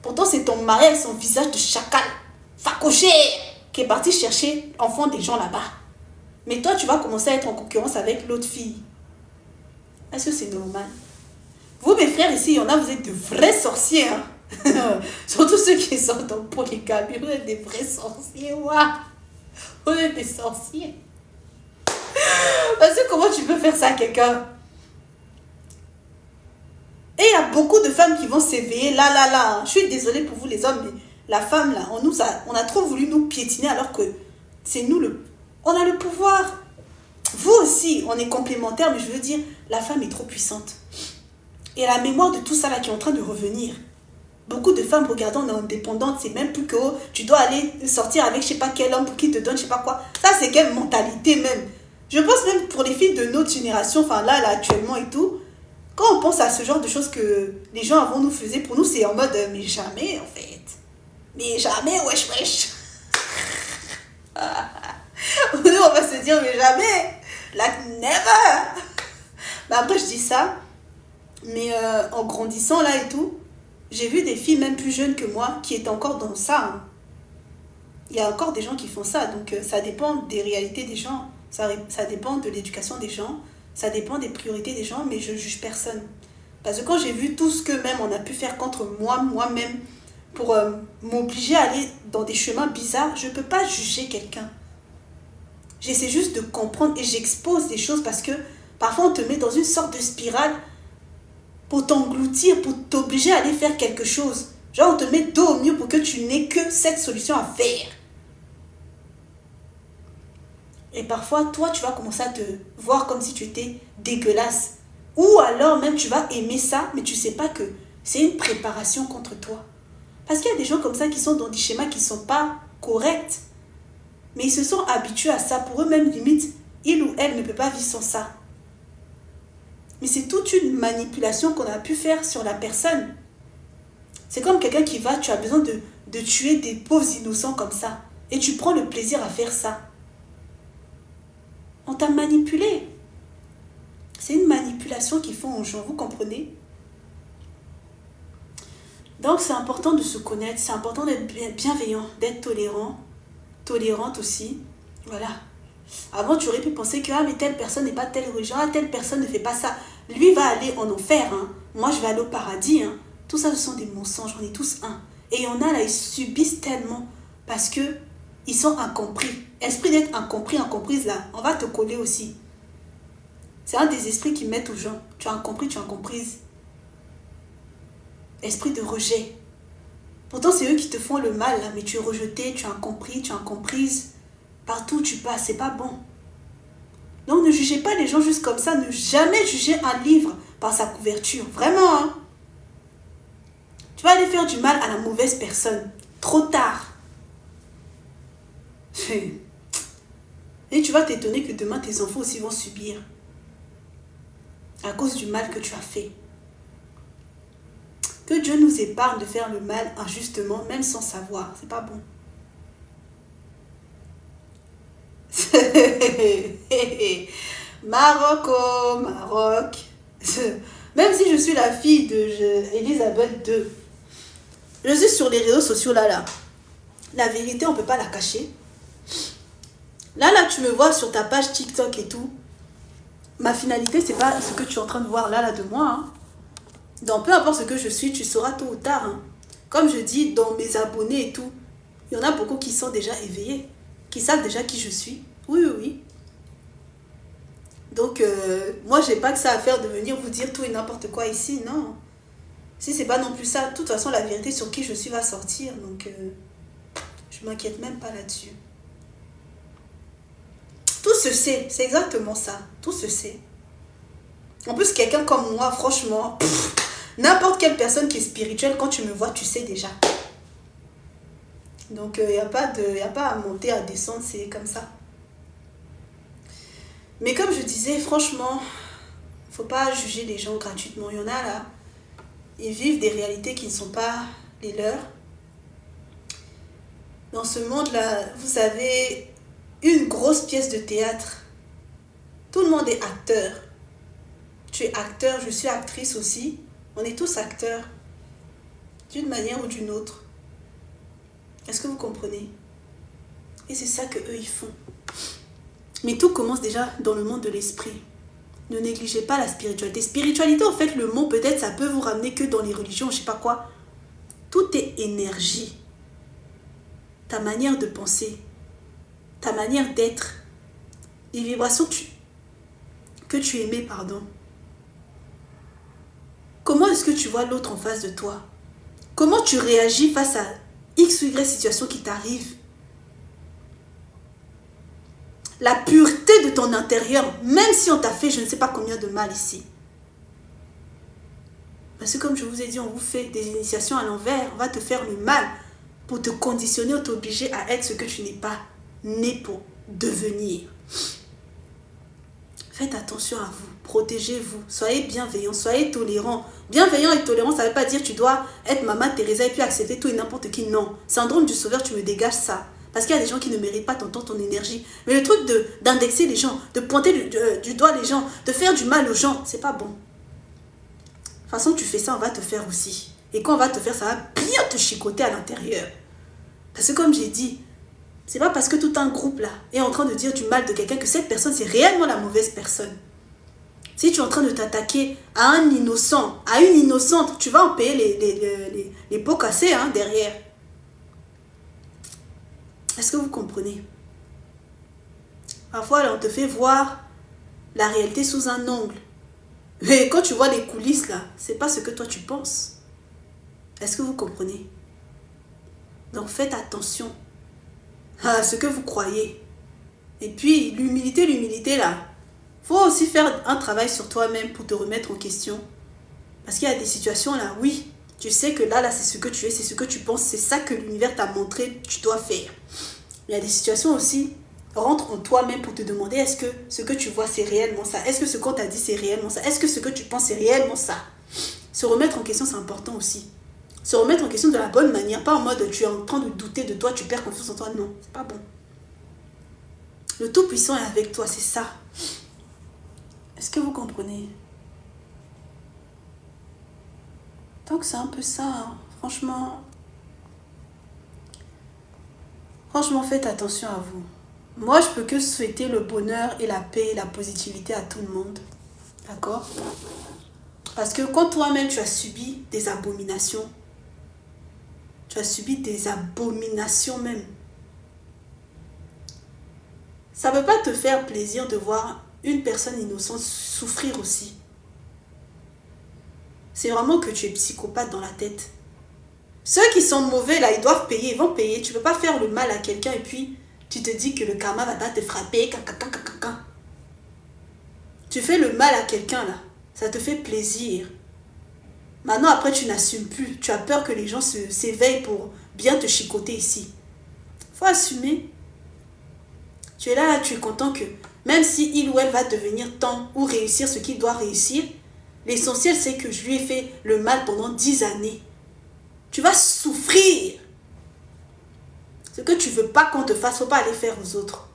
Pourtant c'est ton mari avec son visage de chacal, facoché, qui est parti chercher l'enfant des gens là-bas. Mais toi tu vas commencer à être en concurrence avec l'autre fille. Est-ce que c'est normal? Vous mes frères ici, il y en a, vous êtes de vrais sorciers. Hein? Surtout ceux qui sont en polygamie, vous êtes des vrais sorciers. Wow. Vous êtes des sorciers. Parce que comment tu peux faire ça à quelqu'un? Et il y a beaucoup de femmes qui vont s'éveiller là. Je suis désolée pour vous les hommes, mais la femme là, on a trop voulu nous piétiner alors que c'est nous on a le pouvoir. Vous aussi, on est complémentaires, mais je veux dire, la femme est trop puissante. Et la mémoire de tout ça là qui est en train de revenir. Beaucoup de femmes, regardant, on est indépendante, c'est même plus que tu dois aller sortir avec je sais pas quel homme pour qu'il te donne je sais pas quoi. Ça c'est quelle mentalité même. Je pense même pour les filles de notre génération, enfin là actuellement et tout, quand on pense à ce genre de choses que les gens avant nous faisaient, pour nous c'est en mode mais jamais en fait. Mais jamais, wesh. Nous on va se dire mais jamais. Like never. Mais après je dis ça, mais en grandissant là et tout, j'ai vu des filles même plus jeunes que moi qui étaient encore dans ça. Hein. Il y a encore des gens qui font ça, donc ça dépend des réalités des gens, ça dépend de l'éducation des gens, ça dépend des priorités des gens, mais je juge personne. Parce que quand j'ai vu tout ce que même on a pu faire contre moi-même, pour m'obliger à aller dans des chemins bizarres, je ne peux pas juger quelqu'un. J'essaie juste de comprendre et j'expose des choses parce que parfois on te met dans une sorte de spirale pour t'engloutir, pour t'obliger à aller faire quelque chose. Genre on te met dos au mur pour que tu n'aies que cette solution à faire. Et parfois, toi, tu vas commencer à te voir comme si tu étais dégueulasse. Ou alors même tu vas aimer ça, mais tu ne sais pas que c'est une préparation contre toi. Parce qu'il y a des gens comme ça qui sont dans des schémas qui ne sont pas corrects. Mais ils se sont habitués à ça. Pour eux-mêmes, limite, il ou elle ne peut pas vivre sans ça. Mais c'est toute une manipulation qu'on a pu faire sur la personne. C'est comme quelqu'un qui va, tu as besoin de tuer des pauvres innocents comme ça. Et tu prends le plaisir à faire ça. On t'a manipulé. C'est une manipulation qu'ils font aux gens, vous comprenez? Donc c'est important de se connaître, c'est important d'être bienveillant, d'être tolérant. tolérante aussi. Voilà. Avant, tu aurais pu penser que ah, mais telle personne n'est pas telle religion, ah, telle personne ne fait pas ça. Lui va aller en enfer, hein. Moi, je vais aller au paradis. Hein. Tout ça, ce sont des mensonges. On est tous un. Et il y en a là, ils subissent tellement parce que ils sont incompris. Esprit d'être incompris, incomprise là, on va te coller aussi. C'est un des esprits qui mettent aux gens. Tu as incompris, tu as incomprise. Esprit de rejet. Pourtant, c'est eux qui te font le mal, là, mais tu es rejeté, tu as incompris, tu as incomprise. Partout où tu passes, c'est pas bon. Donc, ne jugez pas les gens juste comme ça. Ne jamais juger un livre par sa couverture. Vraiment, hein. Tu vas aller faire du mal à la mauvaise personne. Trop tard. Et tu vas t'étonner que demain, tes enfants aussi vont subir. À cause du mal que tu as fait. Que Dieu nous épargne de faire le mal injustement, même sans savoir. C'est pas bon. Maroc, oh, Maroc. Même si je suis la fille de Elisabeth II, je suis sur les réseaux sociaux là. La vérité, on ne peut pas la cacher. Là, tu me vois sur ta page TikTok et tout. Ma finalité, c'est pas ce que tu es en train de voir là de moi. Hein. Donc, peu importe ce que je suis, tu sauras tôt ou tard. Hein. Comme je dis, dans mes abonnés et tout, il y en a beaucoup qui sont déjà éveillés, qui savent déjà qui je suis. Oui. Donc, moi, j'ai pas que ça à faire de venir vous dire tout et n'importe quoi ici, non. Si c'est pas non plus ça, de toute façon, la vérité sur qui je suis va sortir. Donc, je m'inquiète même pas là-dessus. Tout se sait, c'est exactement ça. Tout se sait. En plus, quelqu'un comme moi, franchement, n'importe quelle personne qui est spirituelle, quand tu me vois, tu sais déjà. Donc, il n'y a pas à monter, à descendre, c'est comme ça. Mais comme je disais, franchement, faut pas juger les gens gratuitement. Il y en a là, ils vivent des réalités qui ne sont pas les leurs. Dans ce monde-là, vous avez une grosse pièce de théâtre. Tout le monde est acteur. Tu es acteur, je suis actrice aussi. On est tous acteurs, d'une manière ou d'une autre. Est-ce que vous comprenez? Et c'est ça qu'eux, ils font. Mais tout commence déjà dans le monde de l'esprit. Ne négligez pas la spiritualité. Spiritualité, en fait, le mot, peut-être, ça peut vous ramener que dans les religions, je sais pas quoi. Tout est énergie. Ta manière de penser, ta manière d'être, les vibrations que tu émets, pardon. Comment est-ce que tu vois l'autre en face de toi? Comment tu réagis face à X ou Y situation qui t'arrive? La pureté de ton intérieur, même si on t'a fait je ne sais pas combien de mal ici. Parce que comme je vous ai dit, on vous fait des initiations à l'envers, on va te faire le mal pour te conditionner ou t'obliger à être ce que tu n'es pas né pour devenir. Faites attention à vous, protégez-vous, soyez bienveillants, soyez tolérants. Bienveillant et tolérant, ça ne veut pas dire que tu dois être Maman Teresa et puis accepter tout et n'importe qui. Non, syndrome du sauveur, tu me dégages ça. Parce qu'il y a des gens qui ne méritent pas ton énergie. Mais le truc d'indexer les gens, de pointer du doigt les gens, de faire du mal aux gens, c'est pas bon. De toute façon, tu fais ça, on va te faire aussi. Et quand on va te faire, ça va bien te chicoter à l'intérieur. Parce que comme j'ai dit, c'est pas parce que tout un groupe là est en train de dire du mal de quelqu'un que cette personne c'est réellement la mauvaise personne. Si tu es en train de t'attaquer à un innocent, à une innocente, tu vas en payer les pots cassés hein, derrière. Est-ce que vous comprenez? Parfois là, on te fait voir la réalité sous un angle. Mais quand tu vois les coulisses là, c'est pas ce que toi tu penses. Est-ce que vous comprenez? Donc faites attention à ce que vous croyez. Et puis l'humilité là, faut aussi faire un travail sur toi-même pour te remettre en question. Parce qu'il y a des situations là, oui, tu sais que là c'est ce que tu es, c'est ce que tu penses, c'est ça que l'univers t'a montré, tu dois faire. Il y a des situations aussi, rentre en toi-même pour te demander est-ce que ce que tu vois c'est réellement ça? Est-ce que ce qu'on t'a dit c'est réellement ça? Est-ce que ce que tu penses c'est réellement ça? Se remettre en question c'est important aussi. Se remettre en question de la bonne manière, pas en mode tu es en train de douter de toi, tu perds confiance en toi, non, c'est pas bon. Le Tout-Puissant est avec toi, c'est ça. Est-ce que vous comprenez? Donc c'est un peu ça, hein. Franchement. Franchement, faites attention à vous. Moi, je peux que souhaiter le bonheur et la paix et la positivité à tout le monde. D'accord? Parce que quand toi-même, tu as subi des abominations, tu as subi des abominations même, ça ne peut pas te faire plaisir de voir une personne innocente souffrir aussi. C'est vraiment que tu es psychopathe dans la tête. Ceux qui sont mauvais, là, ils doivent payer, ils vont payer. Tu ne peux pas faire le mal à quelqu'un et puis tu te dis que le karma va pas te frapper. Tu fais le mal à quelqu'un, là. Ça te fait plaisir. Maintenant, après, tu n'assumes plus. Tu as peur que les gens s'éveillent pour bien te chicoter ici. Il faut assumer. Tu es là, tu es content que même si il ou elle va devenir tant ou réussir ce qu'il doit réussir, l'essentiel, c'est que je lui ai fait le mal pendant 10 années. Tu vas souffrir. Ce que tu veux pas qu'on te fasse, faut pas aller faire aux autres.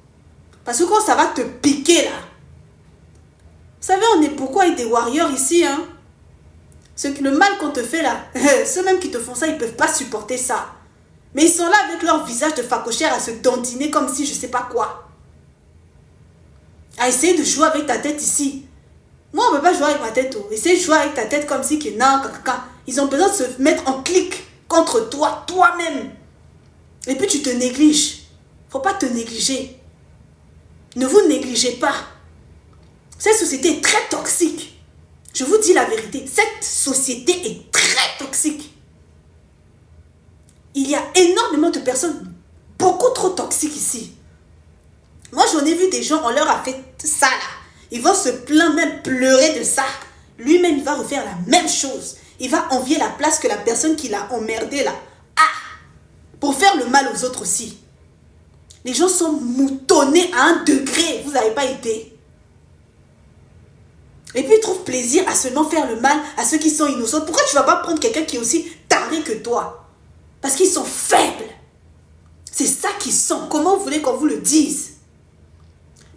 Parce que quand ça va te piquer, là. Vous savez, on est pourquoi avec des warriors ici, hein. Le mal qu'on te fait, là, ceux même qui te font ça, ils peuvent pas supporter ça. Mais ils sont là avec leur visage de facochère à se dandiner comme si je sais pas quoi. À essayer de jouer avec ta tête ici. Moi, on ne peut pas jouer avec ma tête. Oh. Essaye de jouer avec ta tête comme si que non, ils ont besoin de se mettre en clic contre toi, toi-même. Et puis tu te négliges. Faut pas te négliger. Ne vous négligez pas. Cette société est très toxique. Je vous dis la vérité. Cette société est très toxique. Il y a énormément de personnes beaucoup trop toxiques ici. Moi, j'en ai vu des gens, on leur a fait ça là. Ils vont se plaindre, même pleurer de ça. Lui-même, il va refaire la même chose. Il va envier la place que la personne qui l'a emmerdé là a. Pour faire le mal aux autres aussi. Les gens sont moutonnés à un degré. Vous n'avez pas été. Et puis, ils trouvent plaisir à seulement faire le mal à ceux qui sont innocents. Pourquoi tu ne vas pas prendre quelqu'un qui est aussi taré que toi? Parce qu'ils sont faibles. C'est ça qu'ils sont. Comment vous voulez qu'on vous le dise?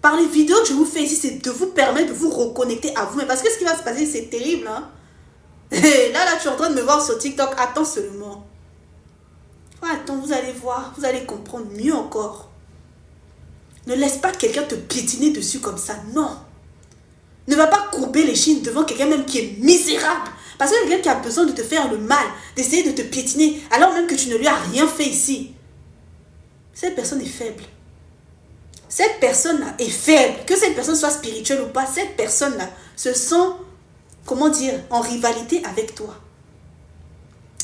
Par les vidéos que je vous fais ici, c'est de vous permettre de vous reconnecter à vous-même. Parce que ce qui va se passer, c'est terrible. Hein? Et là, tu es en train de me voir sur TikTok. Attends seulement. Attends, vous allez voir. Vous allez comprendre mieux encore. Ne laisse pas quelqu'un te piétiner dessus comme ça. Non. Ne va pas courber les chines devant quelqu'un même qui est misérable. Parce que quelqu'un qui a besoin de te faire le mal, d'essayer de te piétiner, alors même que tu ne lui as rien fait ici. Cette personne est faible. Cette personne-là est faible. Que cette personne soit spirituelle ou pas, cette personne-là se sent, comment dire, en rivalité avec toi.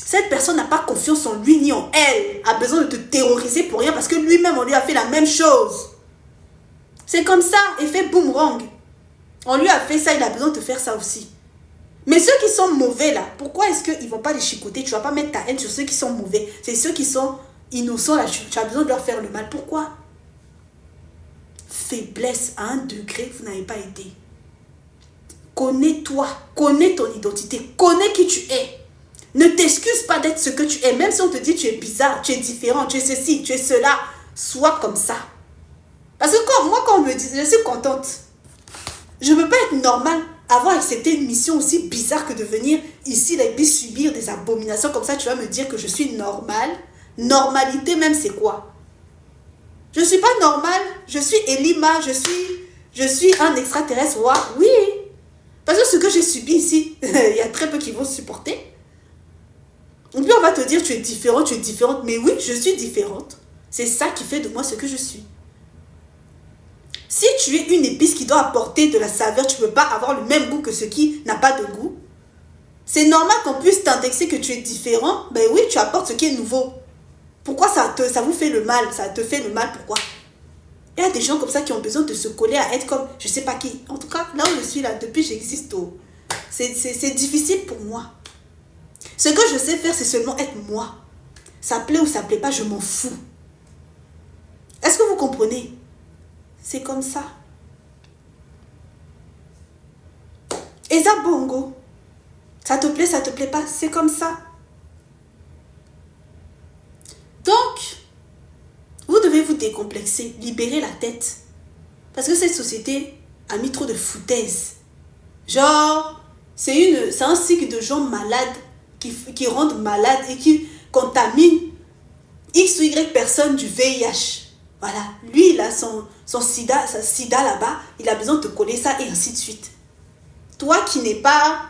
Cette personne n'a pas confiance en lui ni en elle. A besoin de te terroriser pour rien parce que lui-même, on lui a fait la même chose. C'est comme ça, effet boomerang. On lui a fait ça, il a besoin de te faire ça aussi. Mais ceux qui sont mauvais là, pourquoi est-ce qu'ils ne vont pas les chicoter? Tu ne vas pas mettre ta haine sur ceux qui sont mauvais. C'est ceux qui sont innocents là, tu as besoin de leur faire le mal. Pourquoi? Faiblesse à un degré, vous n'avez pas été. Connais-toi, connais ton identité, connais qui tu es. Ne t'excuse pas d'être ce que tu es. Même si on te dit tu es bizarre, tu es différent, tu es ceci, tu es cela, sois comme ça. Parce que quand on me dit, je suis contente. Je ne peux pas être normale, avoir accepté une mission aussi bizarre que de venir ici et puis subir des abominations comme ça. Tu vas me dire que je suis normale. Normalité même, c'est quoi? Je ne suis pas normale. Je suis Elima. Je suis un extraterrestre. Ouais, oui. Parce que ce que j'ai subi ici, il y a très peu qui vont supporter. Et puis on va te dire tu es différente, tu es différente. Mais oui, je suis différente. C'est ça qui fait de moi ce que je suis. Si tu es une épice qui doit apporter de la saveur, tu ne peux pas avoir le même goût que ce qui n'a pas de goût. C'est normal qu'on puisse t'indexer que tu es différent. Ben oui, tu apportes ce qui est nouveau. Pourquoi ça vous fait le mal? Ça te fait le mal, pourquoi? Il y a des gens comme ça qui ont besoin de se coller à être comme je ne sais pas qui. En tout cas, là où je suis, là, depuis que j'existe, c'est difficile pour moi. Ce que je sais faire, c'est seulement être moi. Ça plaît ou ça plaît pas, je m'en fous. Est-ce que vous comprenez? C'est comme ça. Et ça, bongo. Ça te plaît pas, c'est comme ça. Donc, vous devez vous décomplexer, libérer la tête. Parce que cette société a mis trop de foutaises. Genre, c'est un cycle de gens malades qui rendent malades et qui contaminent X ou Y personne du VIH. Voilà, lui, il a son sida, sa sida là-bas, il a besoin de te coller ça et ainsi de suite. Toi qui n'es pas,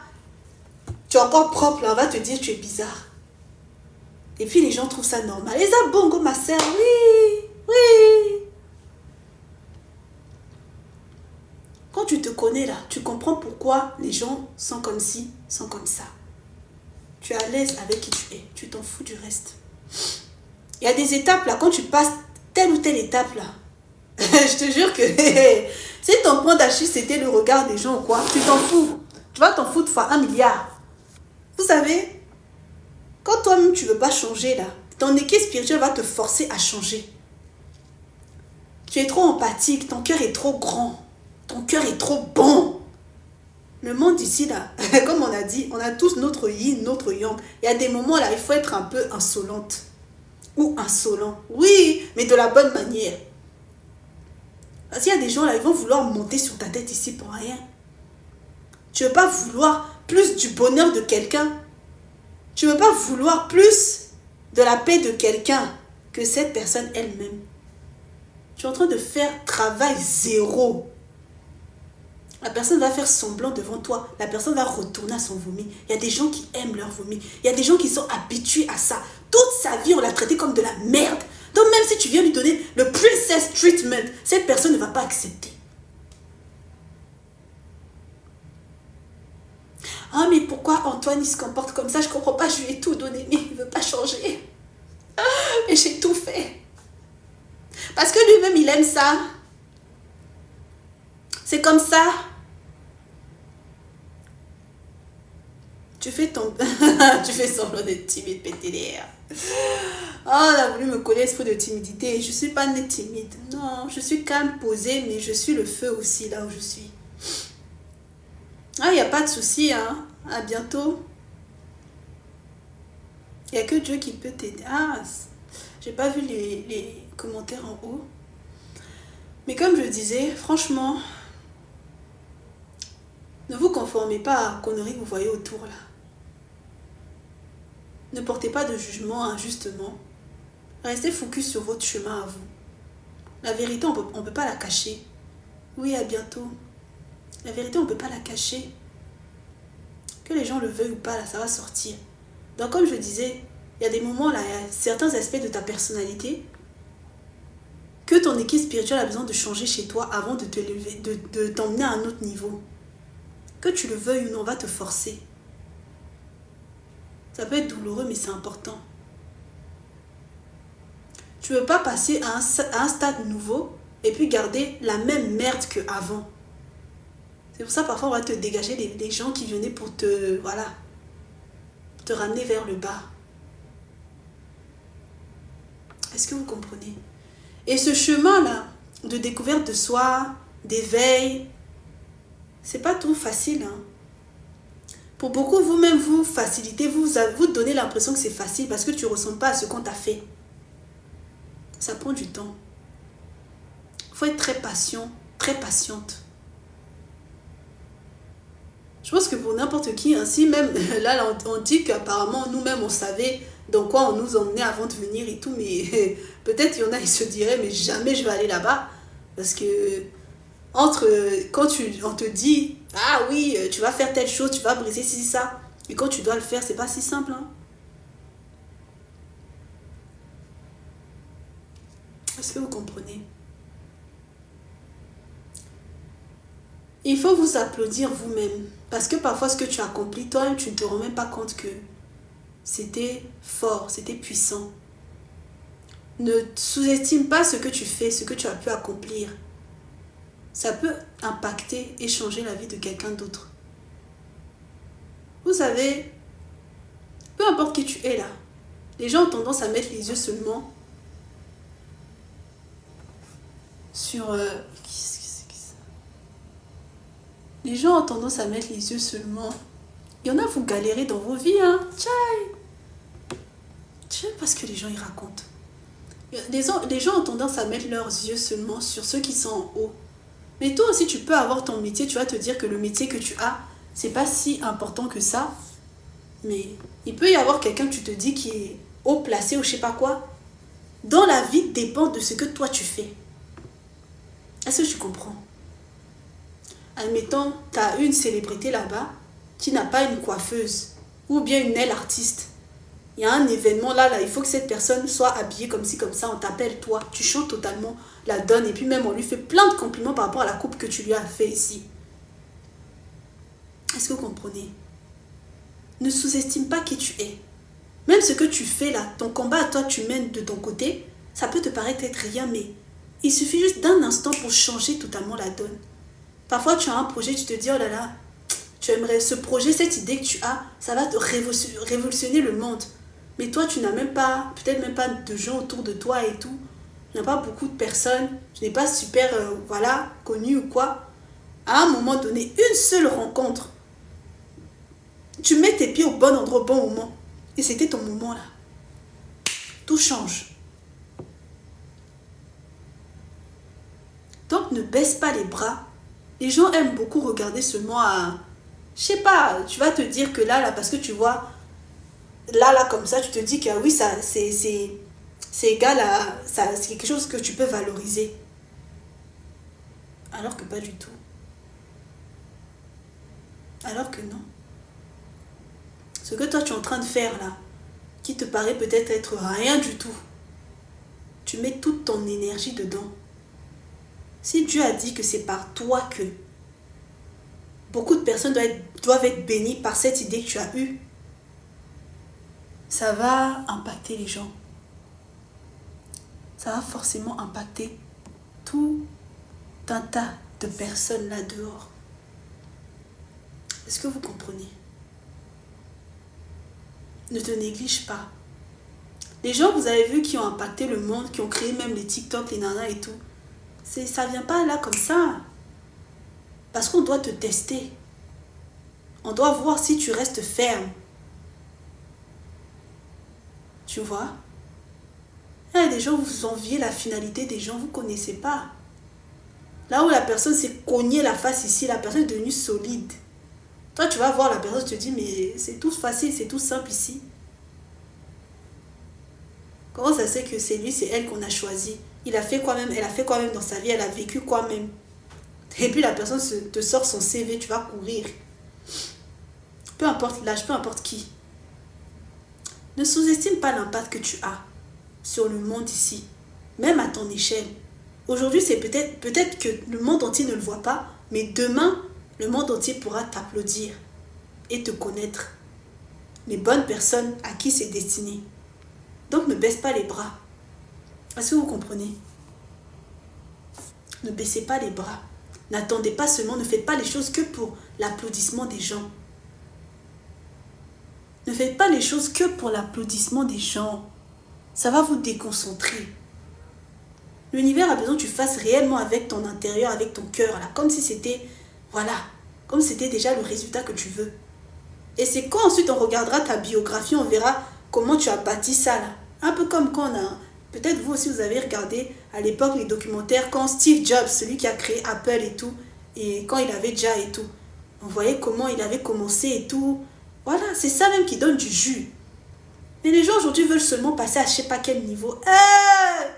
tu es encore propre, là, on va te dire tu es bizarre. Et puis les gens trouvent ça normal. Et ça, bongo, ma sœur, oui, oui. Quand tu te connais là, tu comprends pourquoi les gens sont comme ci, sont comme ça. Tu es à l'aise avec qui tu es, tu t'en fous du reste. Il y a des étapes là, quand tu passes telle ou telle étape là, je te jure que si ton point d'Achille c'était le regard des gens ou quoi, tu t'en fous. Tu vas t'en foutre fois 1 milliard. Vous savez, quand toi-même tu ne veux pas changer là, ton équipe spirituelle va te forcer à changer. Tu es trop empathique, ton cœur est trop grand, ton cœur est trop bon. Le monde ici là, comme on a dit, on a tous notre yin, notre yang. Il y a des moments là, il faut être un peu insolente. Ou insolent. Oui, mais de la bonne manière. Parce qu'il y a des gens là, ils vont vouloir monter sur ta tête ici pour rien. Tu ne veux pas vouloir plus du bonheur de quelqu'un. Tu ne veux pas vouloir plus de la paix de quelqu'un que cette personne elle-même. Tu es en train de faire travail zéro. La personne va faire semblant devant toi. La personne va retourner à son vomi. Il y a des gens qui aiment leur vomi. Il y a des gens qui sont habitués à ça. Toute sa vie, on l'a traité comme de la merde. Donc même si tu viens lui donner le princess treatment, cette personne ne va pas accepter. Ah, mais pourquoi Antoine il se comporte comme ça? Je ne comprends pas, je lui ai tout donné, mais il ne veut pas changer. Et j'ai tout fait. Parce que lui-même, il aime ça. C'est comme ça. Tu fais tu fais semblant d'être timide, PTDR. Oh, on a voulu me coller esprit de timidité. Je ne suis pas née timide. Non, je suis calme, posée, mais je suis le feu aussi là où je suis. Ah, il n'y a pas de souci, hein. À bientôt. Il n'y a que Dieu qui peut t'aider. Ah, j'ai pas vu les commentaires en haut. Mais comme je disais, franchement, ne vous conformez pas à la connerie que vous voyez autour là. Ne portez pas de jugement injustement. Restez focus sur votre chemin à vous. La vérité, on peut pas la cacher. Oui, à bientôt. La vérité, on ne peut pas la cacher. Que les gens le veuillent ou pas, là, ça va sortir. Donc, comme je disais, il y a des moments là, il y a certains aspects de ta personnalité que ton équipe spirituelle a besoin de changer chez toi avant de te lever, de t'emmener à un autre niveau. Que tu le veuilles ou non, on va te forcer. Ça peut être douloureux, mais c'est important. Tu ne veux pas passer à un stade nouveau et puis garder la même merde qu'avant. C'est pour ça parfois on va te dégager des gens qui venaient pour te, voilà, te ramener vers le bas. Est-ce que vous comprenez? Et ce chemin-là de découverte de soi, d'éveil, c'est pas tout facile, hein. Pour beaucoup, vous-même, vous facilitez, vous donnez l'impression que c'est facile parce que tu ne ressens pas à ce qu'on t'a fait. Ça prend du temps. Il faut être très patient, très patiente. Je pense que pour n'importe qui, ainsi même, là, on dit qu'apparemment, nous-mêmes, on savait dans quoi on nous emmenait avant de venir et tout, mais peut-être il y en a, ils se diraient, mais jamais je vais aller là-bas. Parce que, quand on te dit, ah oui, tu vas faire telle chose, tu vas briser ci, ça, et quand tu dois le faire, c'est pas si simple, hein. Est-ce que vous comprenez? Il faut vous applaudir vous-même. Parce que parfois, ce que tu as accompli, toi-même, tu ne te rends même pas compte que c'était fort, c'était puissant. Ne sous-estime pas ce que tu fais, ce que tu as pu accomplir. Ça peut impacter et changer la vie de quelqu'un d'autre. Vous savez, peu importe qui tu es là, les gens ont tendance à mettre les yeux seulement sur... Les gens ont tendance à mettre les yeux seulement. Il y en a, vous galérez dans vos vies, hein. Tchai. Je sais pas ce que les gens y racontent. Les gens ont tendance à mettre leurs yeux seulement sur ceux qui sont en haut. Mais toi aussi, tu peux avoir ton métier. Tu vas te dire que le métier que tu as, c'est pas si important que ça. Mais il peut y avoir quelqu'un que tu te dis qui est haut placé ou je sais pas quoi. dont la vie dépend de ce que toi tu fais. Est-ce que tu comprends? Admettons, tu as une célébrité là-bas qui n'a pas une coiffeuse ou bien une aile artiste. Il y a un événement là, il faut que cette personne soit habillée comme ci, comme ça, on t'appelle toi, tu changes totalement la donne et puis même on lui fait plein de compliments par rapport à la coupe que tu lui as fait ici. Est-ce que vous comprenez? Ne sous-estime pas qui tu es. Même ce que tu fais là, ton combat à toi tu mènes de ton côté, ça peut te paraître être rien, mais il suffit juste d'un instant pour changer totalement la donne. Parfois tu as un projet, tu te dis oh là là, tu aimerais ce projet, cette idée que tu as, ça va te révolutionner le monde. Mais toi tu n'as même pas, peut-être même pas de gens autour de toi et tout. Tu n'as pas beaucoup de personnes, tu n'es pas super, voilà, connu ou quoi. À un moment donné, une seule rencontre, tu mets tes pieds au bon endroit au bon moment. Et c'était ton moment là. Tout change. Donc ne baisse pas les bras. Les gens aiment beaucoup regarder seulement à... Je sais pas, tu vas te dire que là, parce que tu vois, là, comme ça, tu te dis que oui, ça, c'est égal à... C'est quelque chose que tu peux valoriser. Alors que pas du tout. Alors que non. Ce que toi tu es en train de faire là, qui te paraît peut-être être rien du tout, tu mets toute ton énergie dedans. Si Dieu a dit que c'est par toi que beaucoup de personnes doivent être bénies par cette idée que tu as eue, ça va impacter les gens. Ça va forcément impacter tout un tas de personnes là dehors. Est-ce que vous comprenez? Ne te néglige pas. Les gens, vous avez vu, qui ont impacté le monde, qui ont créé même les TikTok, les nanas et tout, ça vient pas là comme ça. Parce qu'on doit te tester. On doit voir si tu restes ferme. Tu vois? Il y a des gens, vous enviez la finalité des gens, vous ne connaissez pas. Là où la personne s'est cognée la face ici, la personne est devenue solide. Toi, tu vas voir la personne, tu te dis, mais c'est tout facile, c'est tout simple ici. Comment ça se fait que c'est lui, c'est elle qu'on a choisi? Il a fait quoi même? Elle a fait quoi même dans sa vie? Elle a vécu quoi même? Et puis la personne te sort son CV, tu vas courir. Peu importe l'âge, peu importe qui. Ne sous-estime pas l'impact que tu as sur le monde ici, même à ton échelle. Aujourd'hui, c'est peut-être que le monde entier ne le voit pas, mais demain, le monde entier pourra t'applaudir et te connaître. Les bonnes personnes à qui c'est destiné. Donc ne baisse pas les bras. Est-ce que vous comprenez? Ne baissez pas les bras. N'attendez pas seulement, ne faites pas les choses que pour l'applaudissement des gens. Ne faites pas les choses que pour l'applaudissement des gens. Ça va vous déconcentrer. L'univers a besoin que tu fasses réellement avec ton intérieur, avec ton cœur, là, comme si c'était, voilà, comme si c'était déjà le résultat que tu veux. Et c'est quand ensuite on regardera ta biographie, on verra comment tu as bâti ça là. Un peu comme quand on a, peut-être vous aussi vous avez regardé à l'époque les documentaires, quand Steve Jobs, celui qui a créé Apple et tout, et quand il avait déjà et tout, on voyait comment il avait commencé et tout. Voilà, c'est ça même qui donne du jus. Mais les gens aujourd'hui veulent seulement passer à je sais pas quel niveau.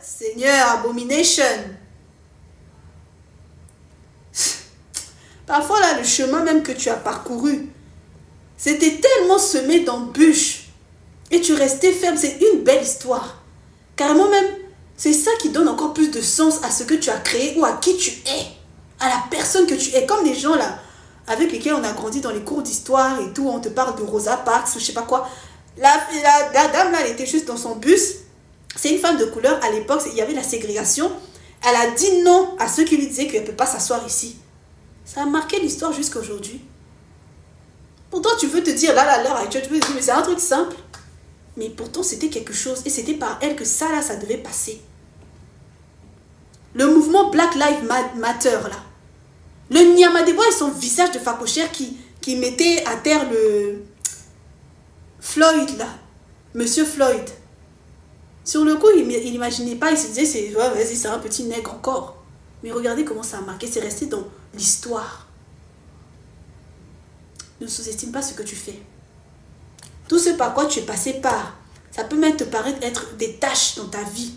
Seigneur, abomination. Parfois là, le chemin même que tu as parcouru, c'était tellement semé d'embûches. Et tu restais ferme, c'est une belle histoire. Carrément même, c'est ça qui donne encore plus de sens à ce que tu as créé ou à qui tu es. À la personne que tu es. Comme les gens là, avec lesquels on a grandi dans les cours d'histoire et tout, on te parle de Rosa Parks ou je sais pas quoi. La dame là, elle était juste dans son bus. C'est une femme de couleur. À l'époque, il y avait la ségrégation. Elle a dit non à ceux qui lui disaient qu'elle ne peut pas s'asseoir ici. Ça a marqué l'histoire jusqu'à aujourd'hui. Pourtant, tu veux te dire, là, à l'heure actuelle, tu veux te dire, mais c'est un truc simple. Mais pourtant, c'était quelque chose. Et c'était par elle que ça, là, ça devait passer. Le mouvement Black Lives Matter, là. Le Nyamadebo et son visage de phacochère qui mettait à terre le... Floyd, là. Monsieur Floyd. Sur le coup, il n'imaginait pas. Il se disait, ouais, vas-y, c'est un petit nègre encore. Mais regardez comment ça a marqué. C'est resté dans l'histoire. Ne sous-estime pas ce que tu fais. Tout ce par quoi tu es passé par, ça peut même te paraître être des tâches dans ta vie.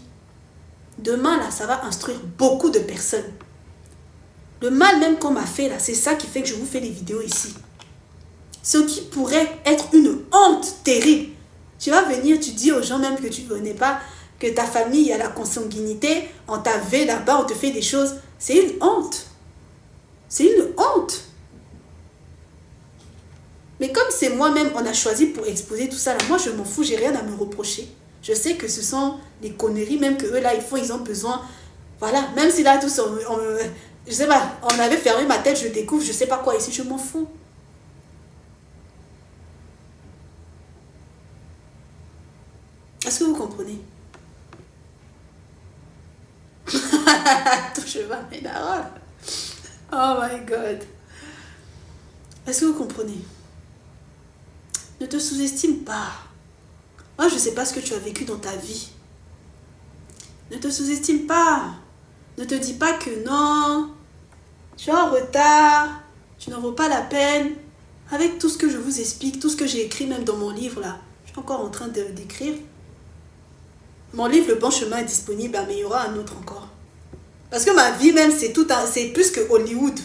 Demain, là, ça va instruire beaucoup de personnes. Le mal même qu'on m'a fait, là, c'est ça qui fait que je vous fais les vidéos ici. Ce qui pourrait être une honte terrible. Tu vas venir, tu dis aux gens même que tu ne connais pas, que ta famille, il y a la consanguinité, on t'a vu là-bas, on te fait des choses. C'est une honte. C'est une honte. Mais comme c'est moi-même, on a choisi pour exposer tout ça, là, moi je m'en fous, j'ai rien à me reprocher. Je sais que ce sont des conneries, même que eux là, ils font, ils ont besoin. Voilà, même si là, tous, je sais pas, on avait fermé ma tête, je découvre, je sais pas quoi ici, je m'en fous. Est-ce que vous comprenez? Touche-moi, mes darons. Oh my God. Est-ce que vous comprenez? Ne te sous-estime pas. Moi, je ne sais pas ce que tu as vécu dans ta vie. Ne te sous-estime pas. Ne te dis pas que non, tu es en retard, tu n'en vaux pas la peine. Avec tout ce que je vous explique, tout ce que j'ai écrit même dans mon livre là, je suis encore en train d'écrire. Mon livre, Le Bon Chemin, est disponible, mais il y aura un autre encore. Parce que ma vie même, c'est plus que Hollywood.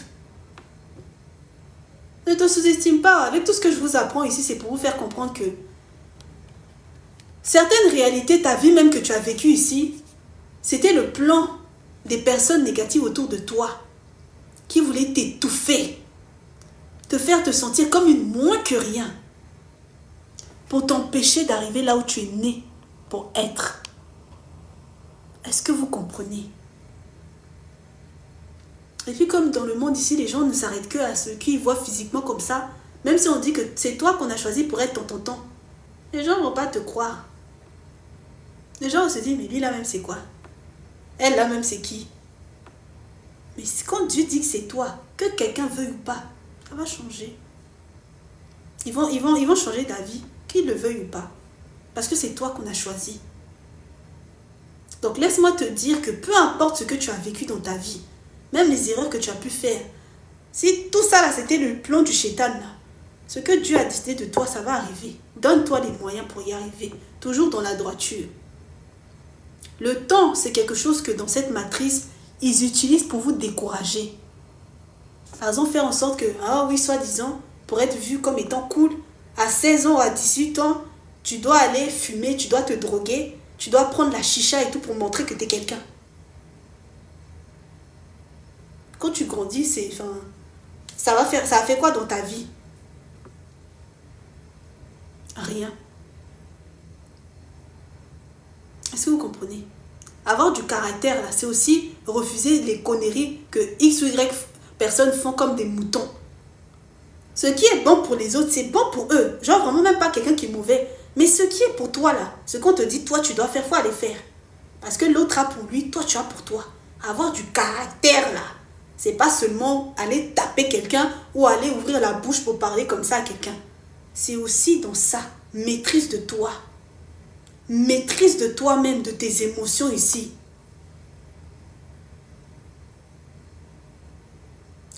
Ne te sous-estime pas. Avec tout ce que je vous apprends ici, c'est pour vous faire comprendre que certaines réalités, ta vie même que tu as vécue ici, c'était le plan des personnes négatives autour de toi qui voulaient t'étouffer, te faire te sentir comme une moins que rien, pour t'empêcher d'arriver là où tu es né pour être. Est-ce que vous comprenez? Et puis comme dans le monde ici, les gens ne s'arrêtent que à ceux qui voient physiquement comme ça. Même si on dit que c'est toi qu'on a choisi pour être ton tonton, les gens ne vont pas te croire. Les gens vont se dire, mais lui là même c'est quoi? Elle là même c'est qui? Mais quand Dieu dit que c'est toi, que quelqu'un veuille ou pas, ça va changer. Ils vont changer d'avis, qu'ils le veuillent ou pas. Parce que c'est toi qu'on a choisi. Donc laisse-moi te dire que peu importe ce que tu as vécu dans ta vie, même les erreurs que tu as pu faire, si tout ça là c'était le plan du Shaitan là, ce que Dieu a décidé de toi, ça va arriver. Donne-toi les moyens pour y arriver, toujours dans la droiture. Le temps, c'est quelque chose que dans cette matrice, ils utilisent pour vous décourager. Par exemple, faire en sorte que, ah oui, soi-disant, pour être vu comme étant cool, à 16 ans ou à 18 ans, tu dois aller fumer, tu dois te droguer, tu dois prendre la chicha et tout pour montrer que tu es quelqu'un. Quand tu grandis, ça a fait quoi dans ta vie? Rien. Est-ce que vous comprenez? Avoir du caractère, là, c'est aussi refuser les conneries que X ou Y personnes font comme des moutons. Ce qui est bon pour les autres, c'est bon pour eux. Genre vraiment même pas quelqu'un qui est mauvais. Mais ce qui est pour toi, là, ce qu'on te dit, toi, tu dois faire, faut aller faire. Parce que l'autre a pour lui, toi, tu as pour toi. Avoir du caractère, là, c'est pas seulement aller taper quelqu'un ou aller ouvrir la bouche pour parler comme ça à quelqu'un. C'est aussi dans ça, maîtrise de toi. Maîtrise de toi-même, de tes émotions ici.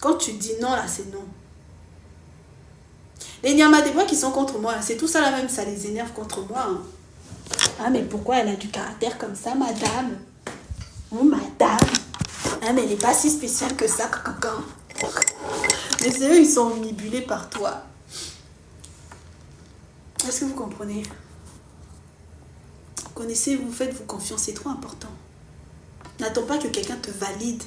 Quand tu dis non, là, c'est non. Les Nyamadébois qui sont contre moi, c'est tout ça là même, ça les énerve contre moi. Hein. Ah, mais pourquoi elle a du caractère comme ça, madame? Oh, madame. Ah, mais elle n'est pas si spéciale que ça, quand. Mais c'est eux, ils sont omnibulés par toi. Est-ce que vous comprenez? Connaissez-vous, faites-vous confiance, c'est trop important. N'attends pas que quelqu'un te valide.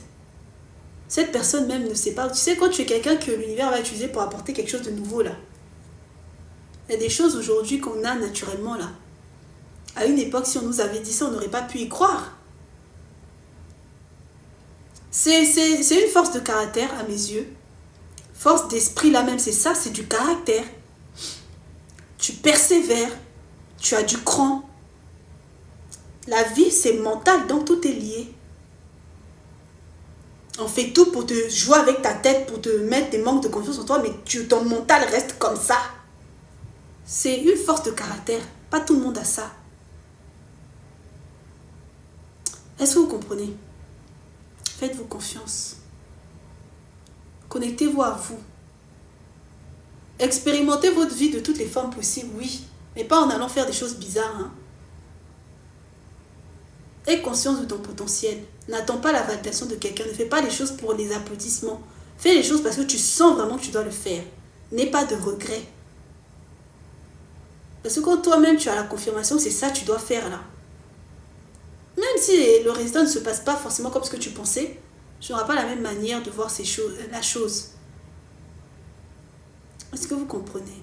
Cette personne même ne sait pas. Tu sais, quand tu es quelqu'un que l'univers va utiliser pour apporter quelque chose de nouveau, là. Il y a des choses aujourd'hui qu'on a naturellement, là. À une époque, si on nous avait dit ça, on n'aurait pas pu y croire. C'est une force de caractère, à mes yeux. Force d'esprit, là même, c'est ça, c'est du caractère. Tu persévères. Tu as du cran. La vie, c'est mental, donc tout est lié. On fait tout pour te jouer avec ta tête, pour te mettre des manques de confiance en toi, mais ton mental reste comme ça. C'est une force de caractère. Pas tout le monde a ça. Est-ce que vous comprenez? Faites-vous confiance. Connectez-vous à vous. Expérimentez votre vie de toutes les formes possibles, oui. Mais pas en allant faire des choses bizarres. Hein. Aie conscience de ton potentiel. N'attends pas la validation de quelqu'un. Ne fais pas les choses pour les applaudissements. Fais les choses parce que tu sens vraiment que tu dois le faire. N'aie pas de regrets. Parce que quand toi-même tu as la confirmation, c'est ça que tu dois faire là. Même si le résultat ne se passe pas forcément comme ce que tu pensais, tu n'auras pas la même manière de voir la chose. Est-ce que vous comprenez?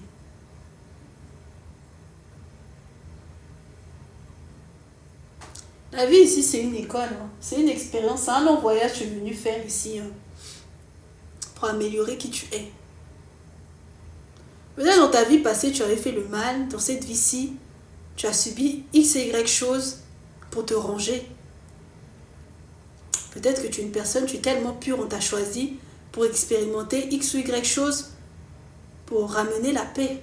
La vie ici, c'est une école. C'est une expérience. C'est un long voyage que tu es venu faire ici pour améliorer qui tu es. Peut-être dans ta vie passée, tu avais fait le mal. Dans cette vie-ci, tu as subi X et Y choses pour te ranger. Peut-être que tu es une personne, tu es tellement pure, on t'a choisi pour expérimenter X ou Y choses pour ramener la paix.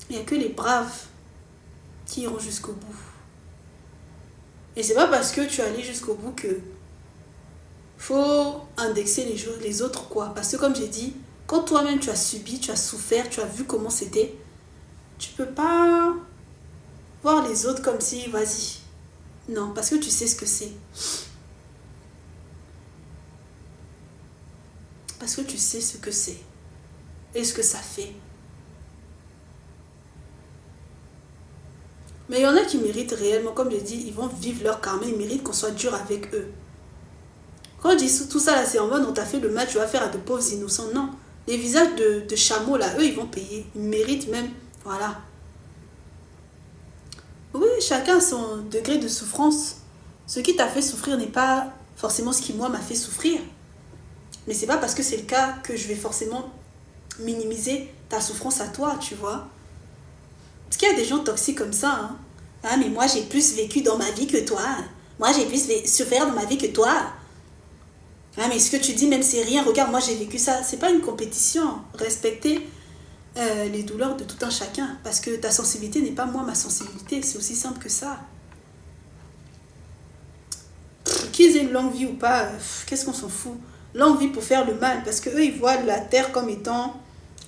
Il n'y a que les braves qui iront jusqu'au bout. Et c'est pas parce que tu es allé jusqu'au bout que faut indexer les autres quoi. Parce que comme j'ai dit, quand toi-même tu as subi, tu as souffert, tu as vu comment c'était, tu peux pas voir les autres comme si, vas-y. Non, parce que tu sais ce que c'est. Parce que tu sais ce que c'est. Et ce que ça fait. Mais il y en a qui méritent réellement, comme je dis, ils vont vivre leur karma, ils méritent qu'on soit dur avec eux. Quand je dis tout ça là, c'est en mode on t'a fait le mal, tu vas faire à de pauvres innocents. Non. Les visages de chameaux là, eux, ils vont payer. Ils méritent même. Voilà. Oui, chacun a son degré de souffrance. Ce qui t'a fait souffrir n'est pas forcément ce qui, moi, m'a fait souffrir. Mais c'est pas parce que c'est le cas que je vais forcément minimiser ta souffrance à toi, tu vois. Parce qu'il y a des gens toxiques comme ça. Hein. Ah, mais moi, j'ai plus vécu dans ma vie que toi. Moi, j'ai plus souffert dans ma vie que toi. Ah, mais ce que tu dis, même c'est rien. Regarde, moi, j'ai vécu ça. C'est pas une compétition. Respecter les douleurs de tout un chacun. Parce que ta sensibilité n'est pas moi, ma sensibilité. C'est aussi simple que ça. Qu'ils aient une longue vie ou pas, qu'est-ce qu'on s'en fout? Longue vie pour faire le mal. Parce qu'eux, ils voient la terre comme étant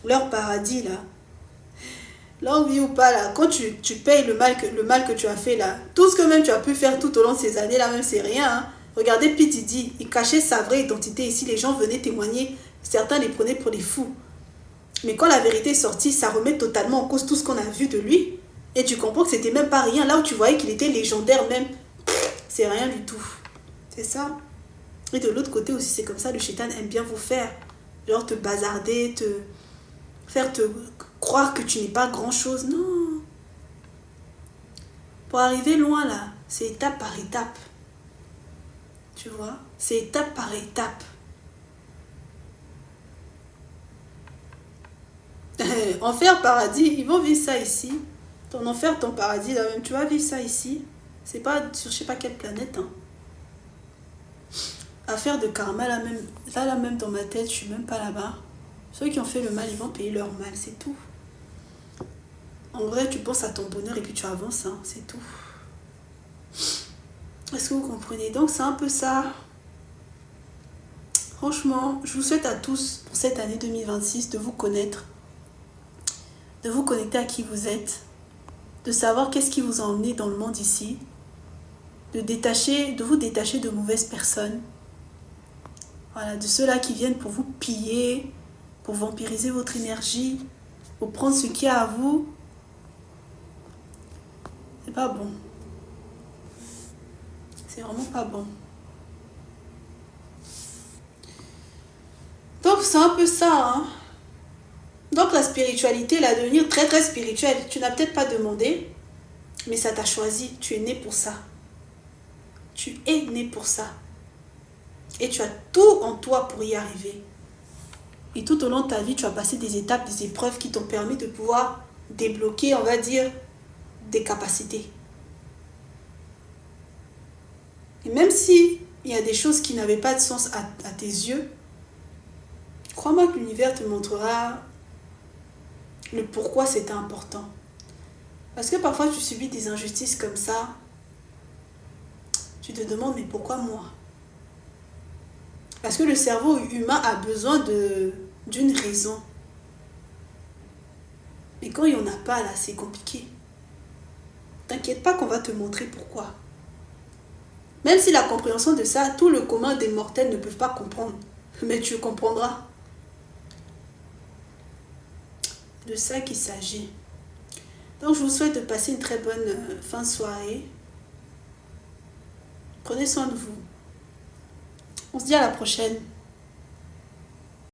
leur paradis, là. Longue vie ou pas, là, quand tu payes le mal que tu as fait, là, tout ce que même tu as pu faire tout au long de ces années, là, même, c'est rien. Hein. Regardez P. Diddy, il cachait sa vraie identité ici. Les gens venaient témoigner. Certains les prenaient pour des fous. Mais quand la vérité est sortie, ça remet totalement en cause tout ce qu'on a vu de lui. Et tu comprends que c'était même pas rien. Là où tu voyais qu'il était légendaire même, c'est rien du tout. C'est ça. Et de l'autre côté aussi, c'est comme ça, le shaitan aime bien vous faire. Genre te bazarder, faire te croire que tu n'es pas grand-chose. Non. Pour arriver loin là, c'est étape par étape. Tu vois? C'est étape par étape. Enfer, paradis, ils vont vivre ça ici. Ton enfer, ton paradis, là même, tu vas vivre ça ici. C'est pas sur je sais pas quelle planète. Hein. Affaire de karma, là même dans ma tête, je suis même pas là-bas. Ceux qui ont fait le mal, ils vont payer leur mal, c'est tout. En vrai, tu penses à ton bonheur et puis tu avances, hein, c'est tout. Est-ce que vous comprenez? Donc, c'est un peu ça. Franchement, je vous souhaite à tous, pour cette année 2026, de vous connaître, de vous connecter à qui vous êtes, de savoir qu'est-ce qui vous a emmené dans le monde ici, de vous détacher de mauvaises personnes, voilà, de ceux-là qui viennent pour vous piller, pour vampiriser votre énergie, pour prendre ce qu'il y a à vous. C'est pas bon. C'est vraiment pas bon. Donc c'est un peu ça. Hein. Donc la spiritualité, là, devenir très très spirituel, tu n'as peut-être pas demandé, mais ça t'a choisi. Tu es né pour ça. Tu es né pour ça. Et tu as tout en toi pour y arriver. Et tout au long de ta vie, tu as passé des étapes, des épreuves qui t'ont permis de pouvoir débloquer, on va dire, des capacités. Et même si il y a des choses qui n'avaient pas de sens à tes yeux, crois-moi que l'univers te montrera le pourquoi c'était important. Parce que parfois tu subis des injustices comme ça, tu te demandes mais pourquoi moi? Parce que le cerveau humain a besoin d'une raison. Mais quand il n'y en a pas là, c'est compliqué. T'inquiète pas qu'on va te montrer pourquoi. Même si la compréhension de ça, tout le commun des mortels ne peuvent pas comprendre. Mais tu comprendras. De ça qu'il s'agit. Donc je vous souhaite de passer une très bonne fin de soirée. Prenez soin de vous. On se dit à la prochaine.